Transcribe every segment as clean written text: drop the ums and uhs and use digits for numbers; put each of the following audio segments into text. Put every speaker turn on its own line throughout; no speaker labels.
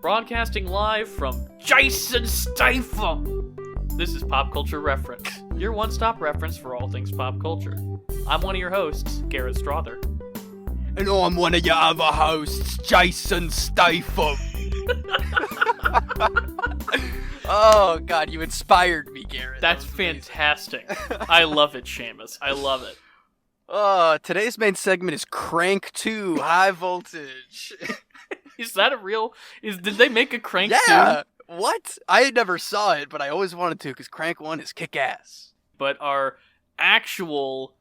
broadcasting live from Jason Statham. This is Pop Culture Reference, your one-stop reference for all things pop culture. I'm one of your hosts, Garrett Strother.
And I'm one of your other hosts, Jason Statham. Oh, God, you inspired me, Garrett.
That's fantastic. I love it, Seamus. I love it.
Today's main segment is Crank 2, High Voltage.
Is that a real... Did they make a Crank 2?
Yeah! What? I never saw it, but I always wanted to, because Crank 1 is kick-ass.
But our actual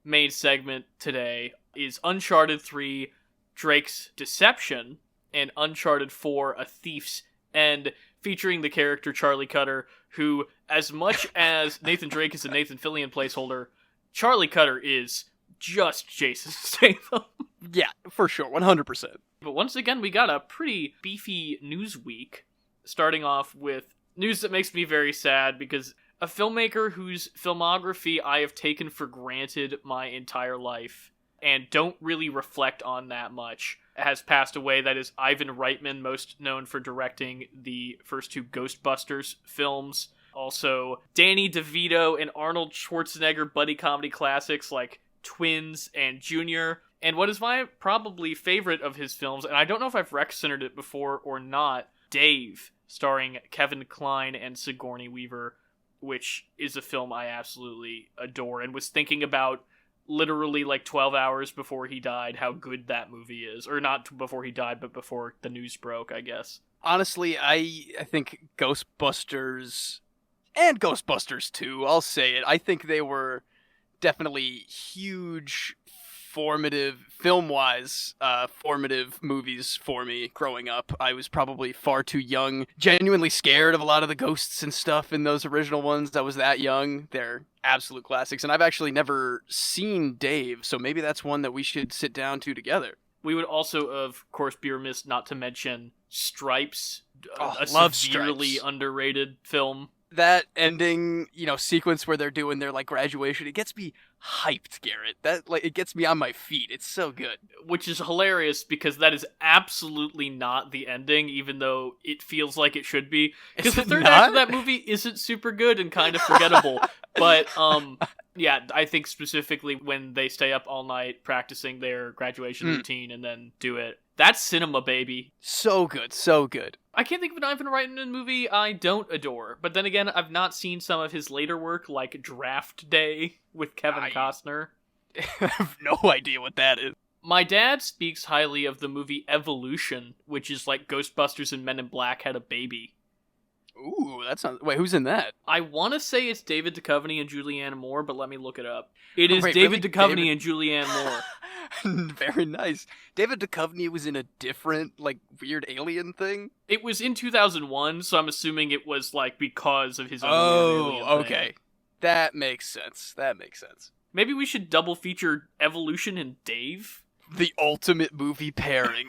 main segment today is Uncharted 3, Drake's Deception, and Uncharted 4, A Thief's End, featuring the character Charlie Cutter, who, as much as Nathan Drake is a Nathan Fillion placeholder, Charlie Cutter is just Jason Statham.
Yeah, for sure, 100%.
But once again, we got a pretty beefy news week, starting off with news that makes me very sad, because a filmmaker whose filmography I have taken for granted my entire life, and don't really reflect on that much, has passed away. That is Ivan Reitman, most known for directing the first two Ghostbusters films. Also, Danny DeVito and Arnold Schwarzenegger buddy comedy classics like Twins and Junior. And what is my probably favorite of his films, and I don't know if I've rec-centered it before or not, Dave, starring Kevin Kline and Sigourney Weaver, which is a film I absolutely adore, and was thinking about literally like 12 hours before he died how good that movie is. Or not before he died, but before the news broke, I guess.
Honestly, I think Ghostbusters and Ghostbusters 2, I'll say it, I think they were definitely huge, film-wise, formative movies for me growing up. I was probably far too young, genuinely scared of a lot of the ghosts and stuff in those original ones. I was that young. They're absolute classics, and I've actually never seen Dave, so maybe that's one that we should sit down to together.
We would also, of course, be remiss not to mention Stripes, a
love
severely
Stripes.
Underrated film.
That ending, sequence where they're doing their, graduation, it gets me hyped, Garrett. It gets me on my feet. It's so good.
Which is hilarious, because that is absolutely not the ending, even though it feels like it should be. Because the third act of that movie isn't super good and kind of forgettable. But, yeah, I think specifically when they stay up all night practicing their graduation routine and then do it. That's cinema, baby.
So good, so good.
I can't think of an Ivan Reitman movie I don't adore. But then again, I've not seen some of his later work, like Draft Day with Kevin Costner.
I have no idea what that is.
My dad speaks highly of the movie Evolution, which is like Ghostbusters and Men in Black had a baby.
Ooh, that sounds... Wait, who's in that?
I want to say it's David Duchovny and Julianne Moore, but let me look it up. It is
Wait,
David
really?
Duchovny and Julianne Moore.
Very nice. David Duchovny was in a different, weird alien thing?
It was in 2001, so I'm assuming it was, because of his own weird alien thing.
Okay. That makes sense.
Maybe we should double feature Evolution and Dave?
The ultimate movie pairing.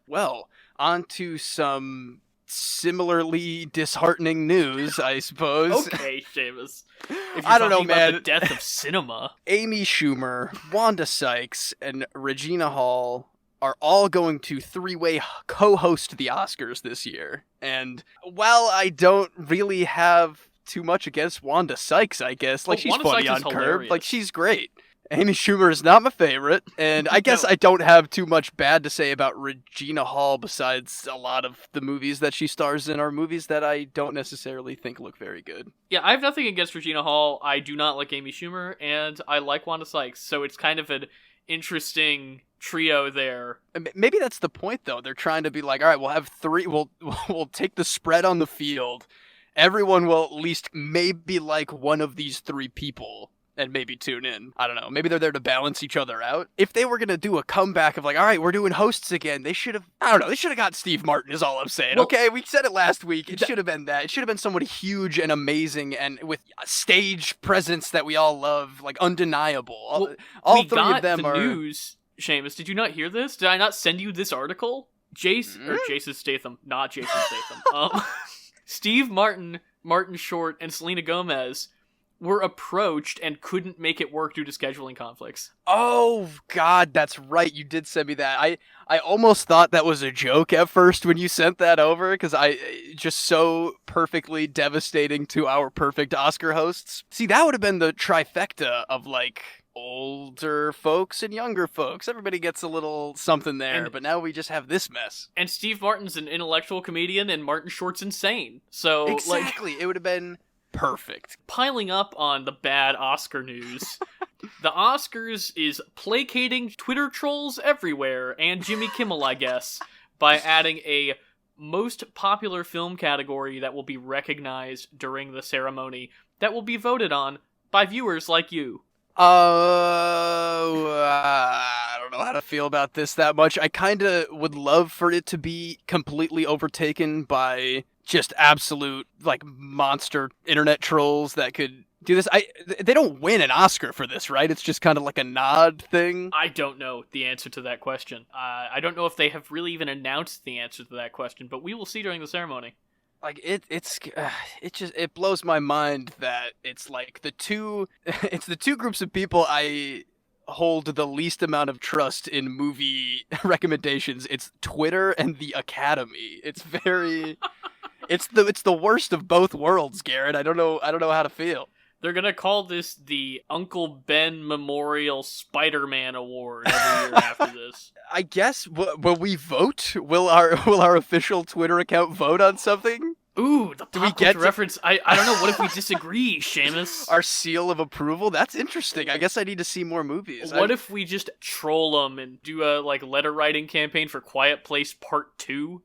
Well, on to some similarly disheartening news, I suppose.
Okay, Seamus. If you're
I don't know,
talking about
man.
the death of cinema.
Amy Schumer, Wanda Sykes, and Regina Hall are all going to three-way co-host the Oscars this year. And while I don't really have too much against Wanda Sykes, I guess, she's
Wanda
funny
Sykes
on
is
Curb,
hilarious.
she's great. Amy Schumer is not my favorite, and I guess I don't have too much bad to say about Regina Hall besides a lot of the movies that she stars in are movies that I don't necessarily think look very good.
Yeah, I have nothing against Regina Hall. I do not like Amy Schumer, and I like Wanda Sykes, so it's kind of an interesting trio there.
Maybe that's the point, though. They're trying to be like, all right, we'll have three, we'll take the spread on the field. Everyone will at least maybe like one of these three people. And maybe tune in. I don't know. Maybe they're there to balance each other out. If they were going to do a comeback of all right, we're doing hosts again, they should have, I don't know, they should have got Steve Martin is all I'm saying. Well, okay, we said it last week. It should have been that. It should have been somebody huge and amazing and with a stage presence that we all love, undeniable. All three of them are...
news, Seamus. Did you not hear this? Did I not send you this article? Jason Statham, not Jason Statham. Steve Martin, Martin Short, and Selena Gomez were approached and couldn't make it work due to scheduling conflicts.
Oh, God, that's right. You did send me that. I almost thought that was a joke at first when you sent that over, because just so perfectly devastating to our perfect Oscar hosts. See, that would have been the trifecta of, like, older folks and younger folks. Everybody gets a little something there, but now we just have this mess.
And Steve Martin's an intellectual comedian, and Martin Short's insane. So,
exactly. It would have been perfect.
Piling up on the bad Oscar news, the Oscars is placating Twitter trolls everywhere, and Jimmy Kimmel, I guess, by adding a most popular film category that will be recognized during the ceremony that will be voted on by viewers like you.
I don't know how to feel about this that much. I kind of would love for it to be completely overtaken by just absolute, like, monster internet trolls that could do this. They don't win an Oscar for this, right? It's just kind of like a nod thing.
I don't know the answer to that question. I don't know if they have really even announced the answer to that question, but we will see during the ceremony.
Like, it blows my mind that it's like the two groups of people I hold the least amount of trust in movie recommendations. It's Twitter and the Academy. It's very it's the worst of both worlds, Garrett. I don't know how to feel.
They're gonna call this the Uncle Ben Memorial Spider-Man Award every year after this.
I guess will we vote? Will our official Twitter account vote on something?
Ooh, the pop culture reference. I don't know. What if we disagree, Seamus?
Our seal of approval? That's interesting. I guess I need to see more movies.
What if we just troll them and do a letter writing campaign for Quiet Place Part 2?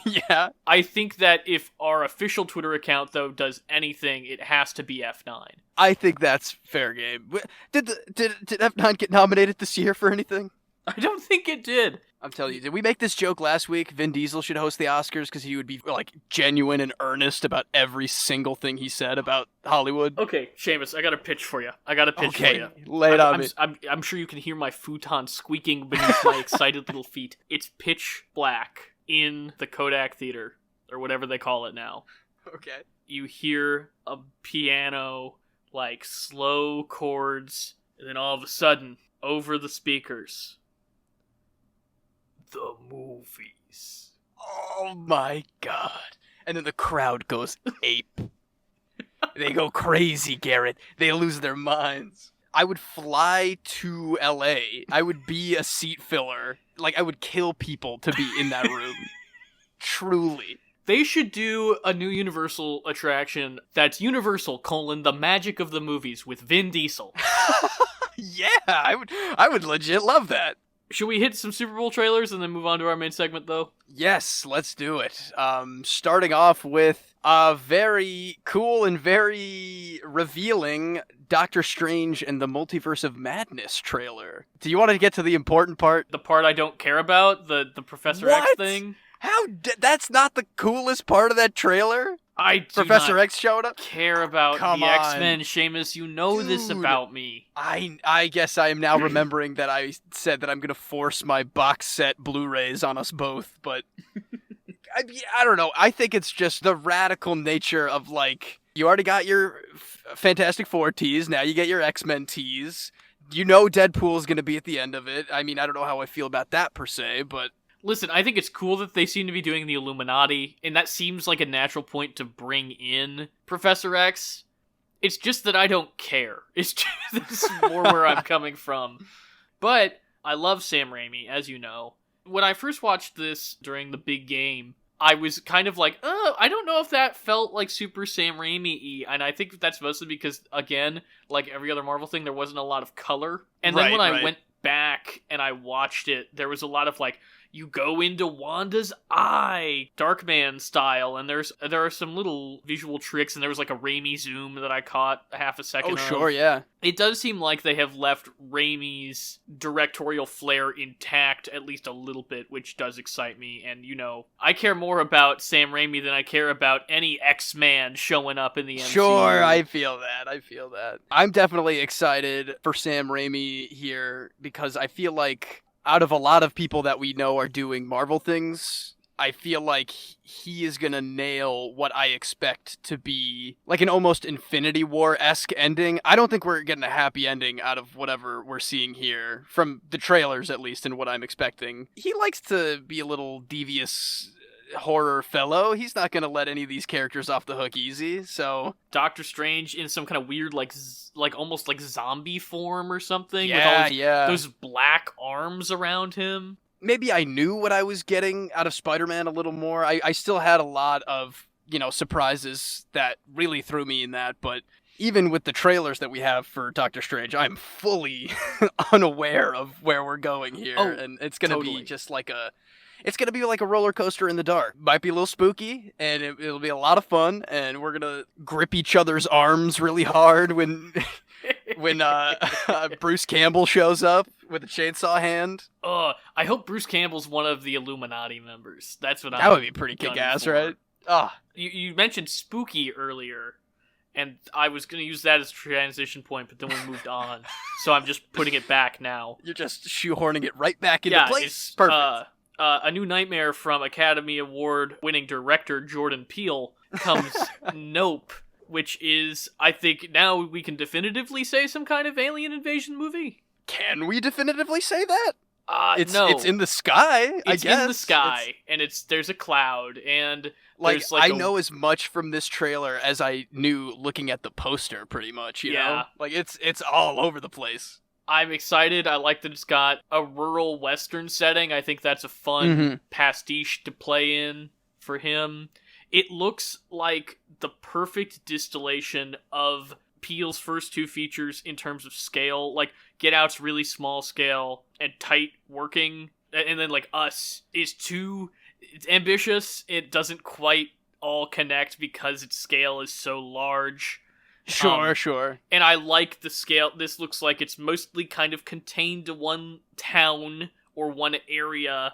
Yeah.
I think that if our official Twitter account, though, does anything, it has to be F9.
I think that's fair game. Did F9 get nominated this year for anything?
I don't think it did.
I'm telling you, did we make this joke last week? Vin Diesel should host the Oscars because he would be, like, genuine and earnest about every single thing he said about Hollywood.
Okay, Seamus, I got a pitch for you. For you.
Lay it on me.
I'm sure you can hear my futon squeaking beneath my excited little feet. It's pitch black in the Kodak Theater, or whatever they call it now.
Okay.
You hear a piano, like, slow chords, and then all of a sudden, over the speakers, the movies.
Oh my God. And then the crowd goes ape. They go crazy, Garrett. They lose their minds. I would fly to LA. I would be a seat filler. Like, I would kill people to be in that room. Truly.
They should do a new Universal attraction that's Universal, the magic of the movies with Vin Diesel.
Yeah, I would legit love that.
Should we hit some Super Bowl trailers and then move on to our main segment, though?
Yes, let's do it. Starting off with a very cool and very revealing Doctor Strange and the Multiverse of Madness trailer. Do you want to get to the important part?
The part I don't care about? The Professor X thing?
That's not the coolest part of that trailer? Professor X showed up?
Care about the X-Men, Seamus. You know this about me.
I guess I am now remembering that I said that I'm going to force my box set Blu-rays on us both, but I don't know. I think it's just the radical nature of, like, you already got your Fantastic Four tease, now you get your X-Men tease. You know Deadpool's going to be at the end of it. I mean, I don't know how I feel about that per se, but...
Listen, I think it's cool that they seem to be doing the Illuminati, and that seems like a natural point to bring in Professor X. It's just that I don't care. It's just, this is more where I'm coming from. But I love Sam Raimi, as you know. When I first watched this during the big game, I was kind of like, I don't know if that felt like super Sam Raimi-y, and I think that's mostly because, again, like every other Marvel thing, there wasn't a lot of color. And then when I went back and I watched it, there was a lot of, like, you go into Wanda's eye, Darkman style, and there are some little visual tricks, and there was like a Raimi zoom that I caught a half a second of.
Oh, sure, yeah.
It does seem like they have left Raimi's directorial flair intact at least a little bit, which does excite me, and, you know, I care more about Sam Raimi than I care about any X-Man showing up in the MCU.
Sure, I feel that. I'm definitely excited for Sam Raimi here, because I feel like out of a lot of people that we know are doing Marvel things, I feel like he is going to nail what I expect to be like an almost Infinity War-esque ending. I don't think we're getting a happy ending out of whatever we're seeing here, from the trailers at least, and what I'm expecting. He likes to be a little devious horror fellow. He's not going to let any of these characters off the hook easy, so...
Doctor Strange in some kind of weird, like almost like zombie form or something.
Yeah,
with those black arms around him.
Maybe I knew what I was getting out of Spider-Man a little more. I still had a lot of, surprises that really threw me in that, but even with the trailers that we have for Doctor Strange, I'm fully unaware of where we're going here.
Oh,
and it's going to
totally.
be just like it's going to be like a roller coaster in the dark. Might be a little spooky, and it'll be a lot of fun, and we're going to grip each other's arms really hard when Bruce Campbell shows up with a chainsaw hand.
I hope Bruce Campbell's one of the Illuminati members. That's what
That would be pretty kick-ass, right?
You mentioned spooky earlier, and I was going to use that as a transition point, but then we moved on. So I'm just putting it back now.
You're just shoehorning it right back into place.
It's
perfect.
A new nightmare from Academy Award-winning director Jordan Peele comes Nope, which is, I think, now we can definitively say some kind of alien invasion movie.
Can we definitively say that?
No.
It's in the sky, I guess.
It's in the sky, and there's a cloud, and there's
I know as much from this trailer as I knew looking at the poster, pretty much, you know? Like, it's all over the place.
I'm excited. I like that it's got a rural western setting. I think that's a fun pastiche to play in for him. It looks like the perfect distillation of Peele's first two features in terms of scale. Like, Get Out's really small scale and tight working, and then, like, Us is it's ambitious. It doesn't quite all connect because its scale is so large.
Sure.
And I like the scale. This looks like it's mostly kind of contained to one town or one area,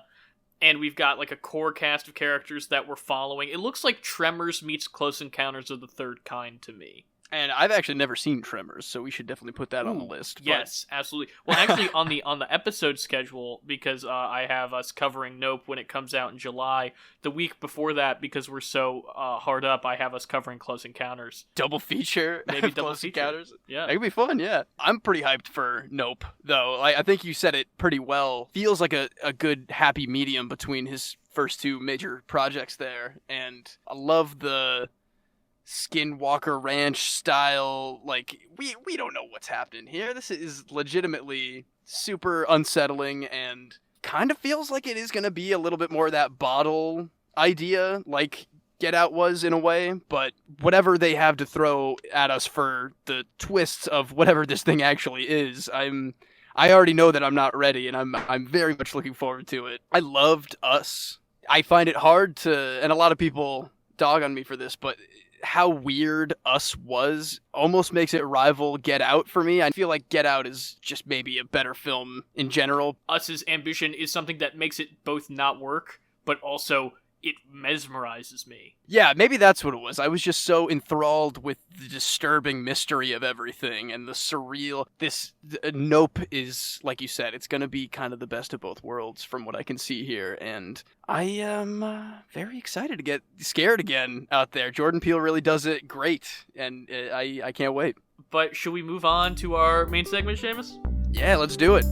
and we've got like a core cast of characters that we're following. It looks like Tremors meets Close Encounters of the Third Kind to me.
And I've actually never seen Tremors, so we should definitely put that on the list.
Yes, absolutely. Well, actually, on the episode schedule, because I have us covering Nope when it comes out in July. The week before that, because we're so hard up, I have us covering Close Encounters.
Double feature,
maybe double
Close
feature.
Encounters.
Yeah,
that could be fun. Yeah, I'm pretty hyped for Nope, though. I think you said it pretty well. Feels like a good happy medium between his first two major projects there, and I love the Skinwalker Ranch style. Like, we don't know what's happening here. This is legitimately super unsettling, and kind of feels like it is going to be a little bit more of that bottle idea, like Get Out was in a way. But whatever they have to throw at us for the twists of whatever this thing actually is, I already know that I'm not ready, and I'm very much looking forward to it. I loved Us. I find it hard to, and a lot of people dog on me for this, but how weird Us was almost makes it rival Get Out for me. I feel like Get Out is just maybe a better film in general.
Us's ambition is something that makes it both not work, but also it mesmerizes me.
Yeah, maybe that's what it was. I was just so enthralled with the disturbing mystery of everything and the surreal. Nope is, like you said, it's going to be kind of the best of both worlds from what I can see here. And I am very excited to get scared again out there. Jordan Peele really does it great, and I can't wait.
But should we move on to our main segment, Seamus?
Yeah, let's do it.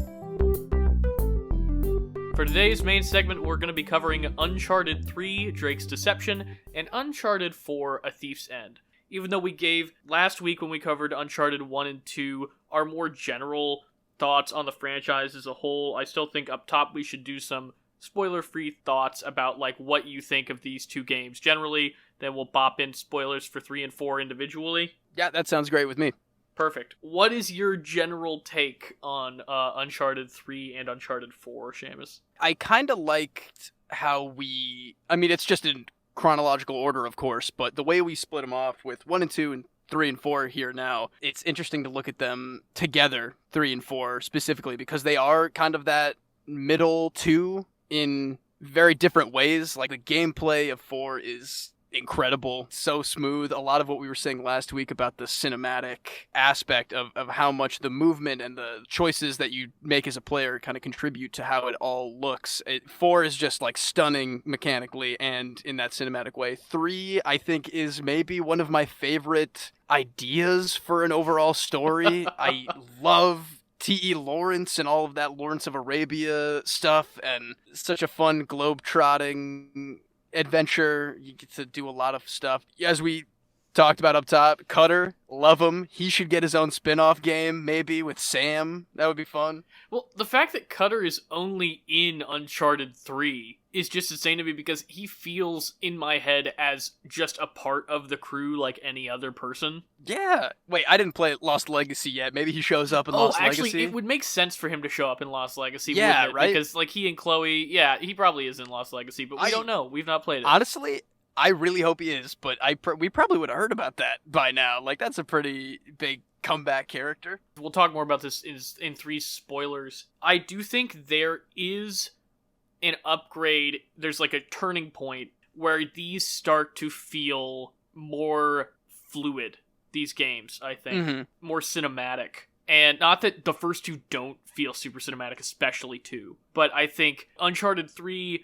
For today's main segment, we're going to be covering Uncharted 3, Drake's Deception, and Uncharted 4, A Thief's End. Even though we gave last week when we covered Uncharted 1 and 2 our more general thoughts on the franchise as a whole, I still think up top we should do some spoiler-free thoughts about like what you think of these two games generally. Then we'll bop in spoilers for 3 and 4 individually.
Yeah, that sounds great with me.
Perfect. What is your general take on Uncharted 3 and Uncharted 4, Seamus?
I kind of liked how it's just in chronological order, of course, but the way we split them off with 1 and 2 and 3 and 4 here now, it's interesting to look at them together, 3 and 4 specifically, because they are kind of that middle two in very different ways. Like, the gameplay of 4 is incredible, so smooth. A lot of what we were saying last week about the cinematic aspect of how much the movement and the choices that you make as a player kind of contribute to how it all looks. 4 is just like stunning mechanically and in that cinematic way. 3, I think, is maybe one of my favorite ideas for an overall story. I love T.E. Lawrence and all of that Lawrence of Arabia stuff, and such a fun globe-trotting adventure. You get to do a lot of stuff. As we talked about up top, Cutter, love him. He should get his own spin-off game, maybe, with Sam. That would be fun.
Well, the fact that Cutter is only in Uncharted 3 is just insane to me, because he feels in my head as just a part of the crew like any other person.
Yeah. Wait, I didn't play Lost Legacy yet. Maybe he shows up in Lost Legacy.
Oh, actually, it would make sense for him to show up in Lost Legacy.
Yeah, right?
Because, like, he and Chloe, yeah, he probably is in Lost Legacy, but we don't know. We've not played it.
Honestly, I really hope he is, but we probably would have heard about that by now. Like, that's a pretty big comeback character.
We'll talk more about this in 3 spoilers. I do think there is an upgrade. There's like a turning point where these start to feel more fluid, these games, I think. More cinematic. And not that the first 2 don't feel super cinematic, especially 2, but I think Uncharted 3,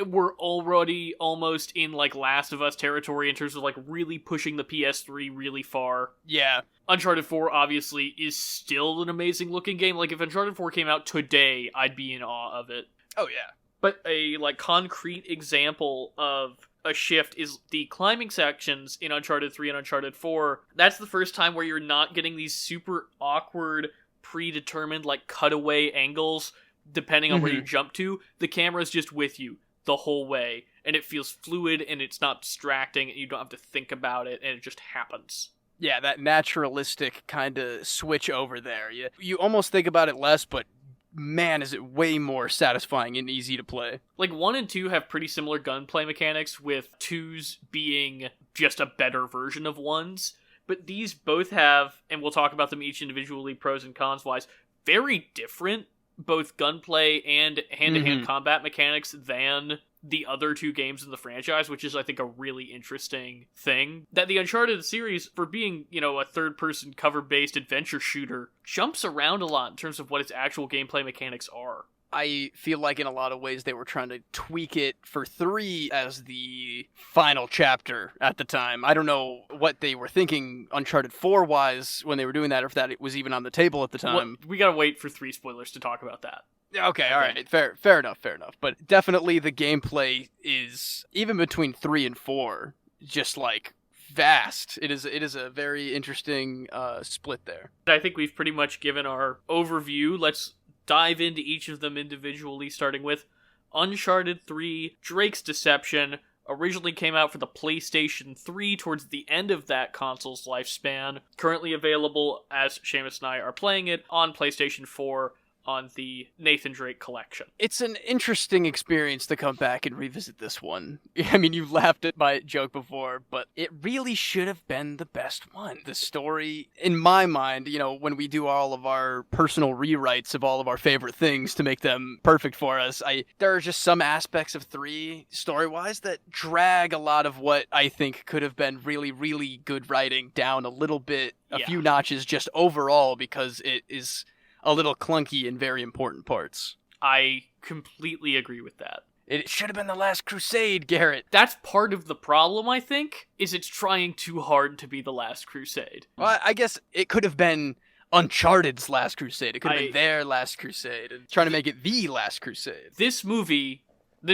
we're already almost in like Last of Us territory in terms of like really pushing the PS3 really far.
Yeah.
Uncharted 4 obviously is still an amazing looking game. Like, if Uncharted 4 came out today, I'd be in awe of it.
Oh yeah.
But a like concrete example of a shift is the climbing sections in Uncharted 3 and Uncharted 4. That's the first time where you're not getting these super awkward, predetermined like cutaway angles depending on where you jump to. The camera's just with you the whole way, and it feels fluid, and it's not distracting, and you don't have to think about it, and it just happens.
Yeah, that naturalistic kind of switch over there. You almost think about it less, but man, is it way more satisfying and easy to play.
Like, 1 and 2 have pretty similar gunplay mechanics, with 2's being just a better version of 1's, but these both have, and we'll talk about them each individually, pros and cons wise, very different both gunplay and hand-to-hand combat mechanics than the other 2 games in the franchise, which is, I think, a really interesting thing. That the Uncharted series, for being, you know, a third-person cover-based adventure shooter, jumps around a lot in terms of what its actual gameplay mechanics are.
I feel like in a lot of ways they were trying to tweak it for 3 as the final chapter at the time. I don't know what they were thinking Uncharted 4-wise when they were doing that, or if that was even on the table at the time.
Well, we gotta wait for 3 spoilers to talk about that.
Okay, alright, fair enough. But definitely the gameplay is, even between 3 and 4, just like vast. It is a very interesting split there.
I think we've pretty much given our overview. Let's dive into each of them individually, starting with Uncharted 3, Drake's Deception. Originally came out for the PlayStation 3 towards the end of that console's lifespan. Currently available, as Seamus and I are playing it, on PlayStation 4 on the Nathan Drake collection.
It's an interesting experience to come back and revisit this one. I mean, you laughed at my joke before, but it really should have been the best one. The story, in my mind, you know, when we do all of our personal rewrites of all of our favorite things to make them perfect for us, there are just some aspects of 3, story-wise, that drag a lot of what I think could have been really, really good writing down a little bit, a few notches just overall, because it is a little clunky in very important parts.
I completely agree with that.
It should have been The Last Crusade, Garrett.
That's part of the problem, I think, is it's trying too hard to be The Last Crusade.
Well, I guess it could have been Uncharted's Last Crusade. It could have been their Last Crusade. And trying to make it the Last Crusade.
This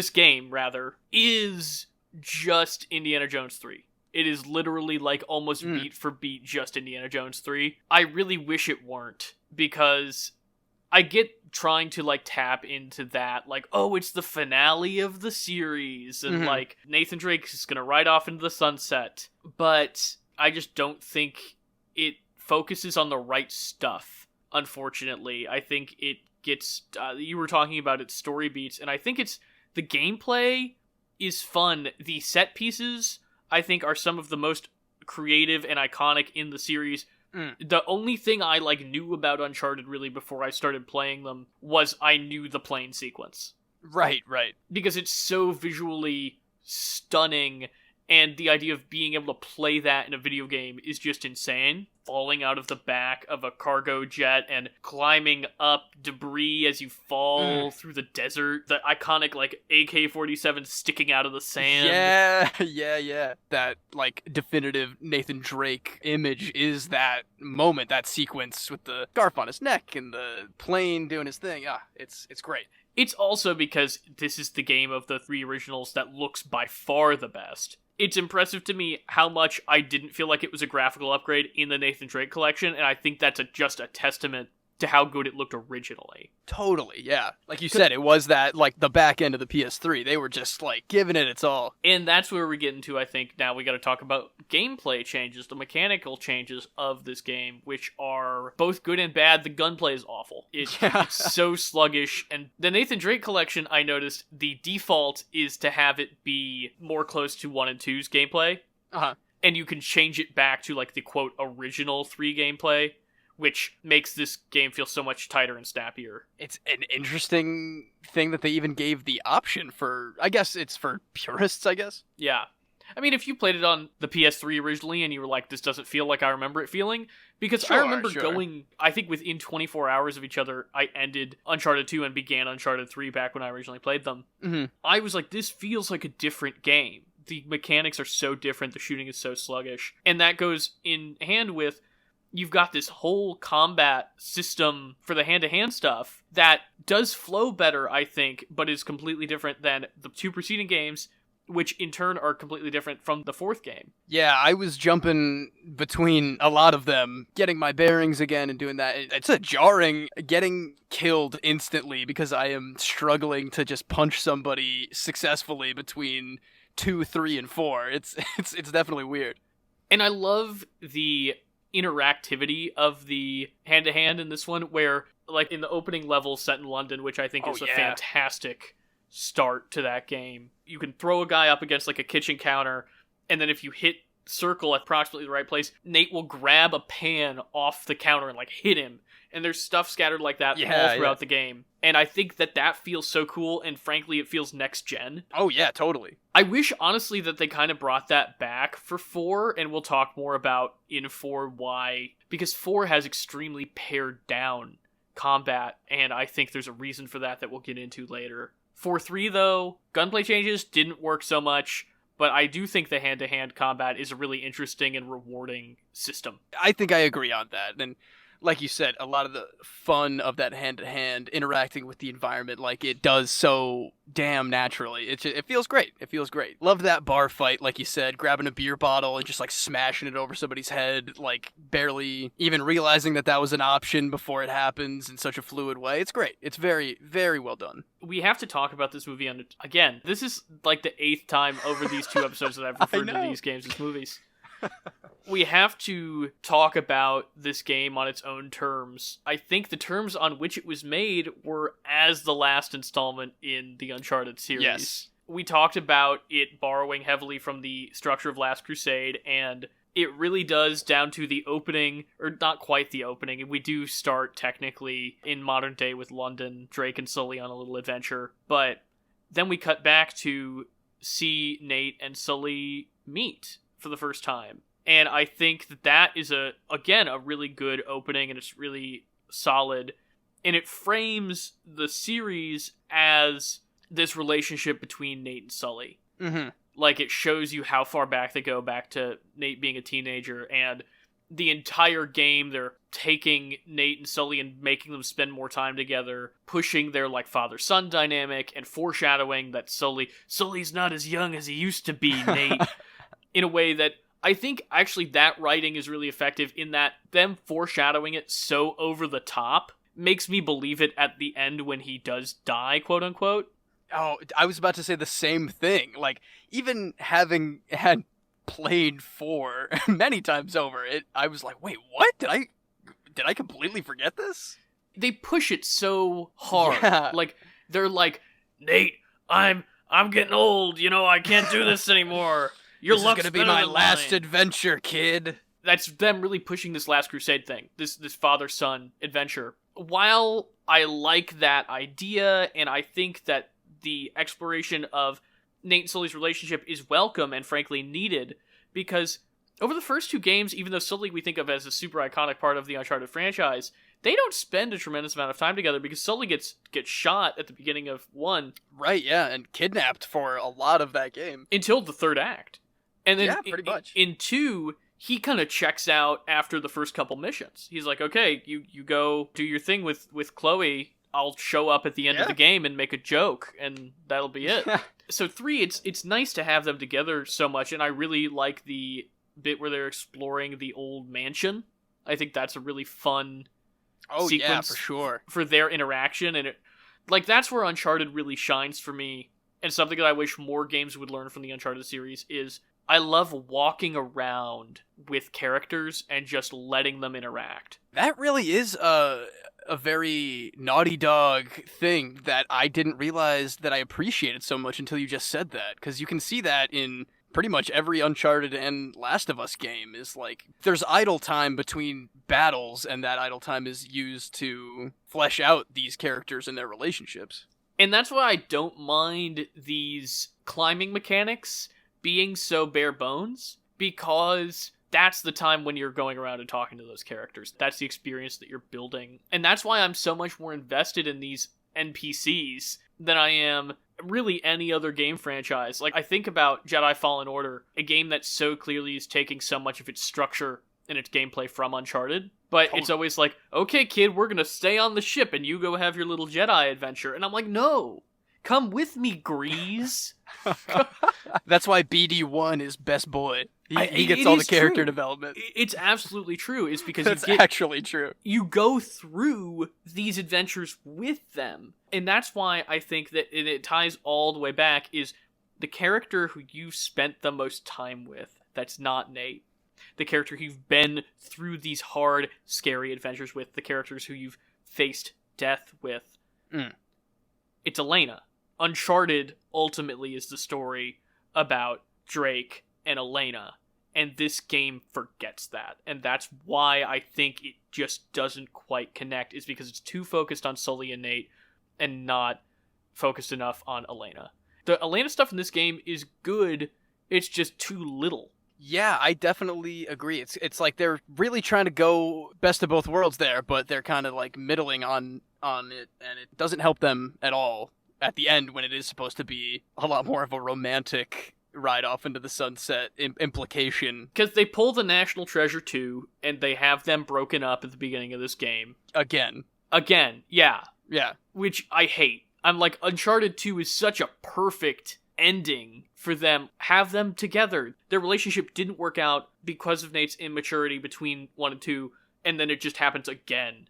game, is just Indiana Jones 3. It is literally like almost beat for beat just Indiana Jones 3. I really wish it weren't, because I get trying to like tap into that, like, oh, it's the finale of the series, and like Nathan Drake is gonna ride off into the sunset, but I just don't think it focuses on the right stuff, unfortunately. I think it gets, you were talking about its story beats, and I think the gameplay is fun. The set pieces, I think, are some of the most creative and iconic in the series. The only thing I knew about Uncharted really before I started playing them was I knew the plane sequence.
Right.
Because it's so visually stunning And the idea of being able to play that in a video game is just insane. Falling out of the back of a cargo jet and climbing up debris as you fall through the desert. The iconic, like, AK-47 sticking out of the sand.
Yeah. That, like, definitive Nathan Drake image is that moment, that sequence with the scarf on his neck and the plane doing his thing. It's great.
It's also because this is the game of the 3 originals that looks by far the best. It's impressive to me how much I didn't feel like it was a graphical upgrade in the Nathan Drake collection, and I think that's just a testament to how good it looked originally.
Totally, yeah. Like you said, it was that, like, the back end of the PS3. They were just, like, giving it its all.
And that's where we get into, I think, now we gotta talk about gameplay changes, the mechanical changes of this game, which are both good and bad. The gunplay is awful. It's so sluggish. And the Nathan Drake collection, I noticed, the default is to have it be more close to 1 and 2's gameplay. And you can change it back to, like, the, quote, original 3 gameplay, which makes this game feel so much tighter and snappier.
It's an interesting thing that they even gave the option for, I guess it's for purists, I guess?
Yeah. I mean, if you played it on the PS3 originally and you were like, this doesn't feel like I remember it feeling, because I remember going, I think within 24 hours of each other, I ended Uncharted 2 and began Uncharted 3 back when I originally played them. I was like, this feels like a different game. The mechanics are so different, the shooting is so sluggish. And that goes in hand with, you've got this whole combat system for the hand-to-hand stuff that does flow better, I think, but is completely different than the 2 preceding games, which in turn are completely different from the 4th game.
Yeah, I was jumping between a lot of them, getting my bearings again and doing that. It's a jarring getting killed instantly because I am struggling to just punch somebody successfully between 2, 3, and 4. It's definitely weird.
And I love the interactivity of the hand-to-hand in this one, where, like, in the opening level set in London, which I think is a fantastic start to that game, you can throw a guy up against, like, a kitchen counter, and then if you hit circle at approximately the right place, Nate will grab a pan off the counter and, like, hit him, and there's stuff scattered like that all throughout the game. And I think that feels so cool, and frankly, it feels next-gen.
Oh, yeah, totally.
I wish, honestly, that they kind of brought that back for 4, and we'll talk more about in 4 why. Because 4 has extremely pared-down combat, and I think there's a reason for that we'll get into later. For 3, though, gunplay changes didn't work so much, but I do think the hand-to-hand combat is a really interesting and rewarding system.
I think I agree on that, and like you said, a lot of the fun of that hand-to-hand interacting with the environment, like, it does so damn naturally. It feels great. It feels great. Love that bar fight, like you said, grabbing a beer bottle and just, like, smashing it over somebody's head, like, barely even realizing that was an option before it happens in such a fluid way. It's great. It's very, very well done.
We have to talk about this movie, again, this is, like, the 8th time over these 2 episodes that I've referred to these games as movies. We have to talk about this game on its own terms. I think the terms on which it was made were as the last installment in the Uncharted series.
Yes.
We talked about it borrowing heavily from the structure of Last Crusade, and it really does, down to the opening, or not quite the opening. We do start technically in modern day with London, Drake and Sully on a little adventure, but then we cut back to see Nate and Sully meet for the first time. And I think that is, again, a really good opening, and it's really solid. And it frames the series as this relationship between Nate and Sully.
Mm-hmm.
Like, it shows you how far back they go, back to Nate being a teenager, and the entire game they're taking Nate and Sully and making them spend more time together, pushing their, like, father-son dynamic, and foreshadowing that Sully's not as young as he used to be, Nate, in a way that I think actually that writing is really effective, in that them foreshadowing it so over the top makes me believe it at the end when he does die, quote unquote.
Oh, I was about to say the same thing. Like, even having had played 4 many times over, I was like, wait, what? Did I completely forget this?
They push it so hard.
Yeah.
Like, they're like, Nate, I'm getting old, I can't do this anymore. Your luck's
gonna be
better
my
than
last
mine.
adventure, kid.
That's them really pushing this Last Crusade thing, this father-son adventure. While I like that idea, and I think that the exploration of Nate and Sully's relationship is welcome and frankly needed, because over the first 2 games, even though Sully we think of as a super iconic part of the Uncharted franchise, they don't spend a tremendous amount of time together because Sully gets shot at the beginning of 1.
Right, yeah, and kidnapped for a lot of that game.
Until the 3rd act. And then
yeah, pretty much.
In 2, he kind of checks out after the first couple missions. He's like, okay, you go do your thing with Chloe. I'll show up at the end of the game and make a joke, and that'll be it. So 3, it's nice to have them together so much, and I really like the bit where they're exploring the old mansion. I think that's a really fun sequence
yeah, for sure.
For their interaction, and that's where Uncharted really shines for me, and something that I wish more games would learn from the Uncharted series is I love walking around with characters and just letting them interact.
That really is a very Naughty Dog thing that I didn't realize that I appreciated so much until you just said that, because you can see that in pretty much every Uncharted and Last of Us game. Is like there's idle time between battles, and that idle time is used to flesh out these characters and their relationships.
And that's why I don't mind these climbing mechanics being so bare bones, because that's the time when you're going around and talking to those characters. That's the experience that you're building. And that's why I'm so much more invested in these NPCs than I am really any other game franchise. Like, I think about Jedi Fallen Order, a game that so clearly is taking so much of its structure and its gameplay from Uncharted. But it's always like, okay, kid, we're gonna stay on the ship and you go have your little Jedi adventure. And I'm like, no, come with me, Grease.
That's why BD1 is best boy. He gets all the character development.
It's absolutely true. It's because
that's actually true.
You go through these adventures with them. And that's why I think that it ties all the way back is the character who you've spent the most time with. That's not Nate. The character who you've been through these hard, scary adventures with. The characters who you've faced death with. It's Elena. Uncharted ultimately is the story about Drake and Elena, and this game forgets that, and that's why I think it just doesn't quite connect, is because it's too focused on Sully and Nate and not focused enough on Elena. The Elena stuff in this game is good, it's just too little.
Yeah, I definitely agree. It's like they're really trying to go best of both worlds there, but they're kind of like middling on it, and it doesn't help them at all at the end when it is supposed to be a lot more of a romantic ride off into the sunset implication.
Because they pull the National Treasure 2, and they have them broken up at the beginning of this game.
Again,
yeah.
Yeah.
Which I hate. I'm like, Uncharted 2 is such a perfect ending for them. Have them together. Their relationship didn't work out because of Nate's immaturity between 1 and 2, and then it just happens again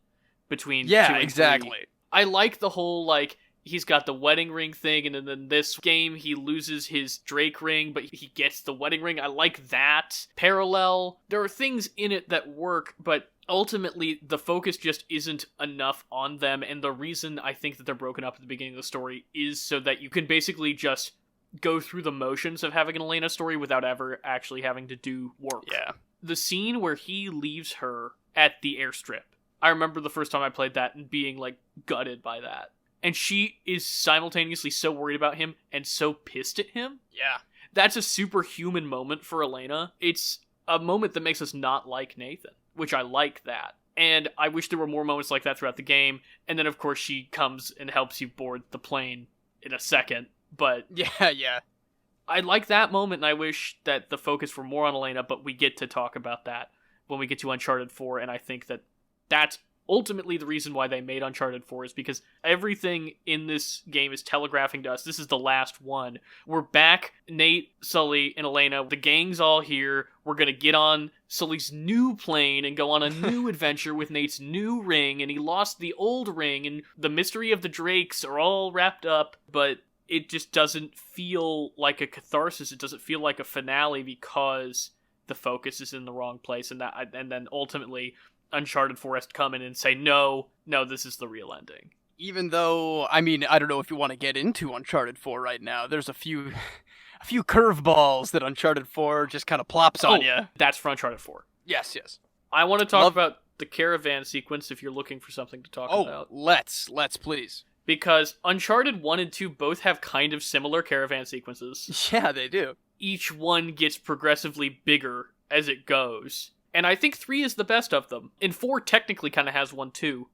between 2 and 3.
Exactly.
I like the whole, like, he's got the wedding ring thing, and then this game he loses his Drake ring, but he gets the wedding ring. I like that parallel. There are things in it that work, but ultimately the focus just isn't enough on them, and the reason I think that they're broken up at the beginning of the story is so that you can basically just go through the motions of having an Elena story without ever actually having to do work.
Yeah.
The scene where he leaves her at the airstrip, I remember the first time I played that and being, like, gutted by that. And she is simultaneously so worried about him and so pissed at him.
Yeah.
That's a superhuman moment for Elena. It's a moment that makes us not like Nathan, which I like that. And I wish there were more moments like that throughout the game. And then, of course, she comes and helps you board the plane in a second. But
yeah.
I like that moment, and I wish that the focus were more on Elena, but we get to talk about that when we get to Uncharted 4, and I think that that's ultimately the reason why they made Uncharted 4 is because everything in this game is telegraphing to us, this is the last one. We're back, Nate, Sully, and Elena. The gang's all here. We're gonna get on Sully's new plane and go on a new adventure with Nate's new ring, and he lost the old ring, and the mystery of the Drakes are all wrapped up, but it just doesn't feel like a catharsis. It doesn't feel like a finale because the focus is in the wrong place, and then ultimately Uncharted 4 has to come in and say, no, this is the real ending.
Even though, I mean, I don't know if you want to get into Uncharted 4 right now. There's a few curveballs that Uncharted 4 just kind of plops on you.
That's for Uncharted 4.
Yes.
I want to talk about the caravan sequence if you're looking for something to talk about.
Let's please.
because Uncharted 1 and 2 both have kind of similar caravan sequences.
Yeah, they do.
Each one gets progressively bigger as it goes. And I think 3 is the best of them. And 4 technically kind of has one too.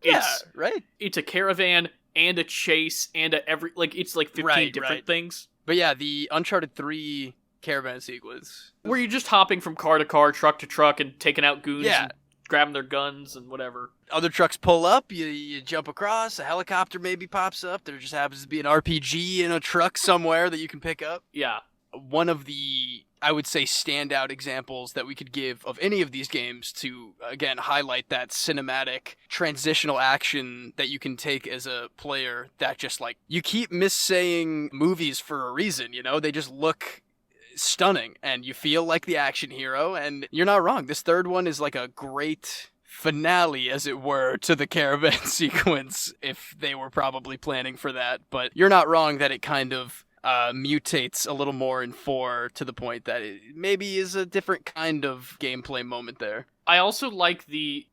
Right.
It's a caravan and a chase and it's like 15 different things.
But yeah, the Uncharted 3 caravan sequence.
Where you're just hopping from car to car, truck to truck, and taking out goons and grabbing their guns and whatever.
Other trucks pull up, you jump across, a helicopter maybe pops up, there just happens to be an RPG in a truck somewhere that you can pick up.
Yeah.
One of the, I would say, standout examples that we could give of any of these games to, again, highlight that cinematic transitional action that you can take as a player that just, like, you keep missaying movies for a reason, you know? They just look stunning, and you feel like the action hero, and you're not wrong. This third one is like a great finale, as it were, to the caravan sequence, if they were probably planning for that. But you're not wrong that it kind of mutates a little more in 4 to the point that it maybe is a different kind of gameplay moment there.
I also like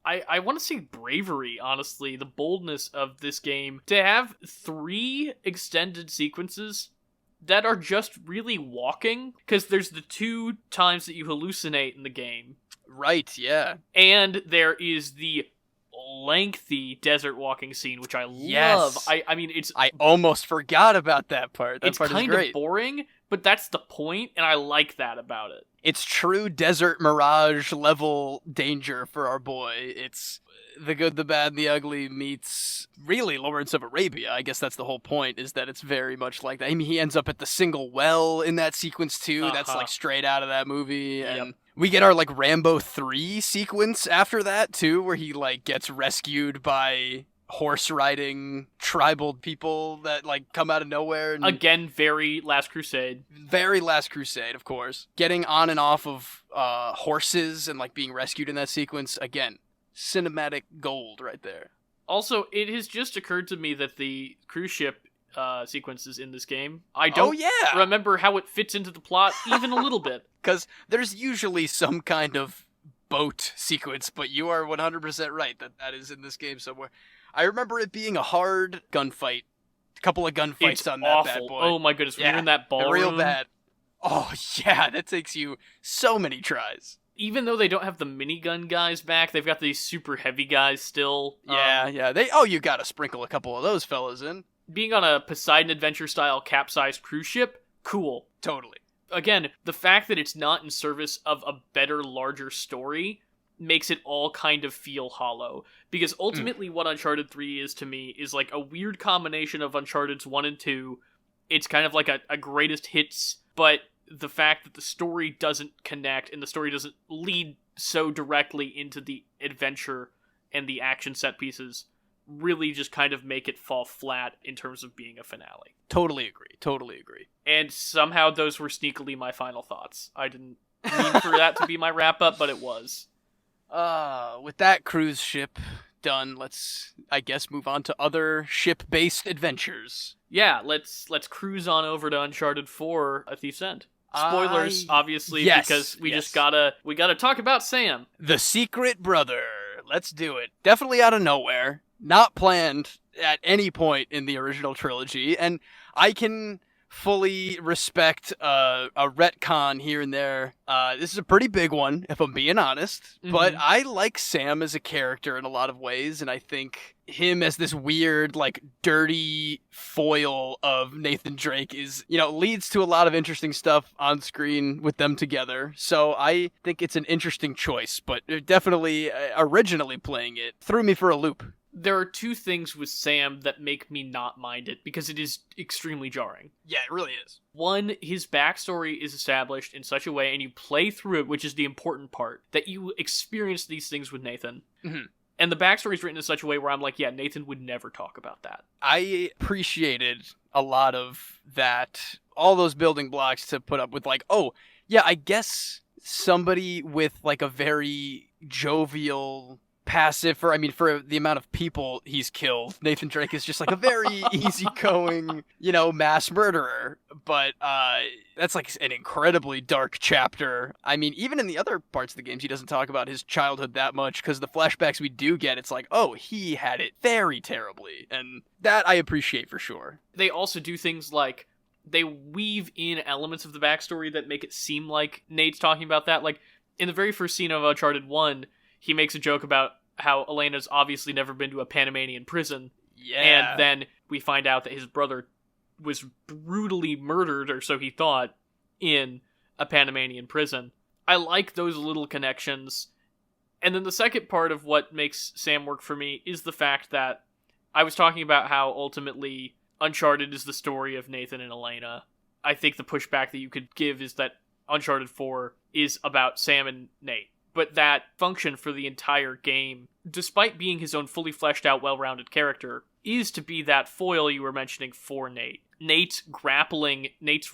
I want to say bravery, honestly, the boldness of this game. To have 3 extended sequences that are just really walking, because there's the 2 times that you hallucinate in the game.
Right, yeah.
And there is the lengthy desert walking scene, which I love. I mean,
I almost forgot about that part.
It's kind of boring, but that's the point, and I like that about it.
It's true desert mirage level danger for our boy. It's the good, the bad, and the ugly meets, really, Lawrence of Arabia. I guess that's the whole point, is that it's very much like that. I mean, he ends up at the single well in that sequence, too. Uh-huh. That's, like, straight out of that movie. And we get our, like, Rambo 3 sequence after that, too, where he, like, gets rescued by horse riding tribal people that, like, come out of nowhere. And
again, very Last Crusade.
Very Last Crusade, of course. Getting on and off of horses and, like, being rescued in that sequence, again, cinematic gold right there.
Also, it has just occurred to me that the cruise ship sequences in this game, I don't remember how it fits into the plot even a little bit.
Because there's usually some kind of boat sequence, but you are 100% right that is in this game somewhere. I remember it being a hard gunfight. A couple of gunfights on that bad boy.
Oh my goodness, when you're in that ballroom.
Real bad. Oh yeah, that takes you so many tries.
Even though they don't have the minigun guys back, they've got these super heavy guys still.
Yeah. You gotta sprinkle a couple of those fellas in.
Being on a Poseidon Adventure-style capsized cruise ship, cool.
Totally.
Again, the fact that it's not in service of a better, larger story makes it all kind of feel hollow. Because ultimately what Uncharted 3 is to me is like a weird combination of Uncharted's 1 and 2. It's kind of like a greatest hits, but the fact that the story doesn't connect and the story doesn't lead so directly into the adventure and the action set pieces really just kind of make it fall flat in terms of being a finale.
Totally agree.
And somehow those were sneakily my final thoughts. I didn't mean for that to be my wrap-up, but it was.
With that cruise ship done, let's, I guess, move on to other ship-based adventures.
Yeah, let's cruise on over to Uncharted 4: A Thief's End. Spoilers, obviously, because we gotta talk about Sam.
The secret brother. Let's do it. Definitely out of nowhere. Not planned at any point in the original trilogy, and I can fully respect a retcon here and there. This is a pretty big one, if I'm being honest, but I like Sam as a character in a lot of ways, and I think him as this weird, like, dirty foil of Nathan Drake is, leads to a lot of interesting stuff on screen with them together. So I think it's an interesting choice, but definitely originally playing it threw me for a loop.
There are 2 things with Sam that make me not mind it, because it is extremely jarring.
Yeah, it really is.
One, his backstory is established in such a way, and you play through it, which is the important part, that you experience these things with Nathan. Mm-hmm. And the backstory is written in such a way where I'm like, yeah, Nathan would never talk about that.
I appreciated a lot of that, all those building blocks to put up with, like, oh, yeah, I guess somebody with, like, a very jovial, passive, for the amount of people he's killed, Nathan Drake is just, like, a very easygoing, mass murderer. But that's like an incredibly dark chapter. I mean, even in the other parts of the games, he doesn't talk about his childhood that much, because the flashbacks we do get, it's like, oh, he had it very terribly. And that I appreciate for sure.
They also do things like, they weave in elements of the backstory that make it seem like Nate's talking about that. Like, in the very first scene of Uncharted 1, he makes a joke about how Elena's obviously never been to a Panamanian prison.
Yeah.
And then we find out that his brother was brutally murdered, or so he thought, in a Panamanian prison. I like those little connections. And then the second part of what makes Sam work for me is the fact that I was talking about how ultimately Uncharted is the story of Nathan and Elena. I think the pushback that you could give is that Uncharted 4 is about Sam and Nate. But that function for the entire game, despite being his own fully fleshed out, well-rounded character, is to be that foil you were mentioning for Nate. Nate's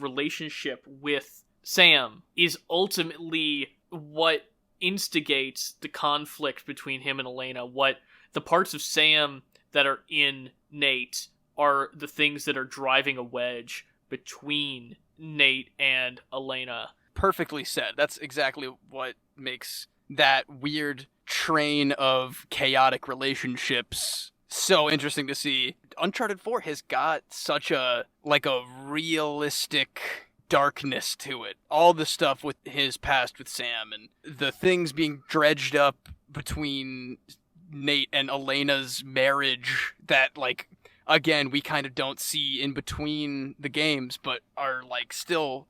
relationship with Sam is ultimately what instigates the conflict between him and Elena. What the parts of Sam that are in Nate are the things that are driving a wedge between Nate and Elena.
Perfectly said. That's exactly what makes that weird train of chaotic relationships so interesting to see. Uncharted 4 has got such a realistic darkness to it. All the stuff with his past with Sam and the things being dredged up between Nate and Elena's marriage that, like, again, we kind of don't see in between the games, but are, like, still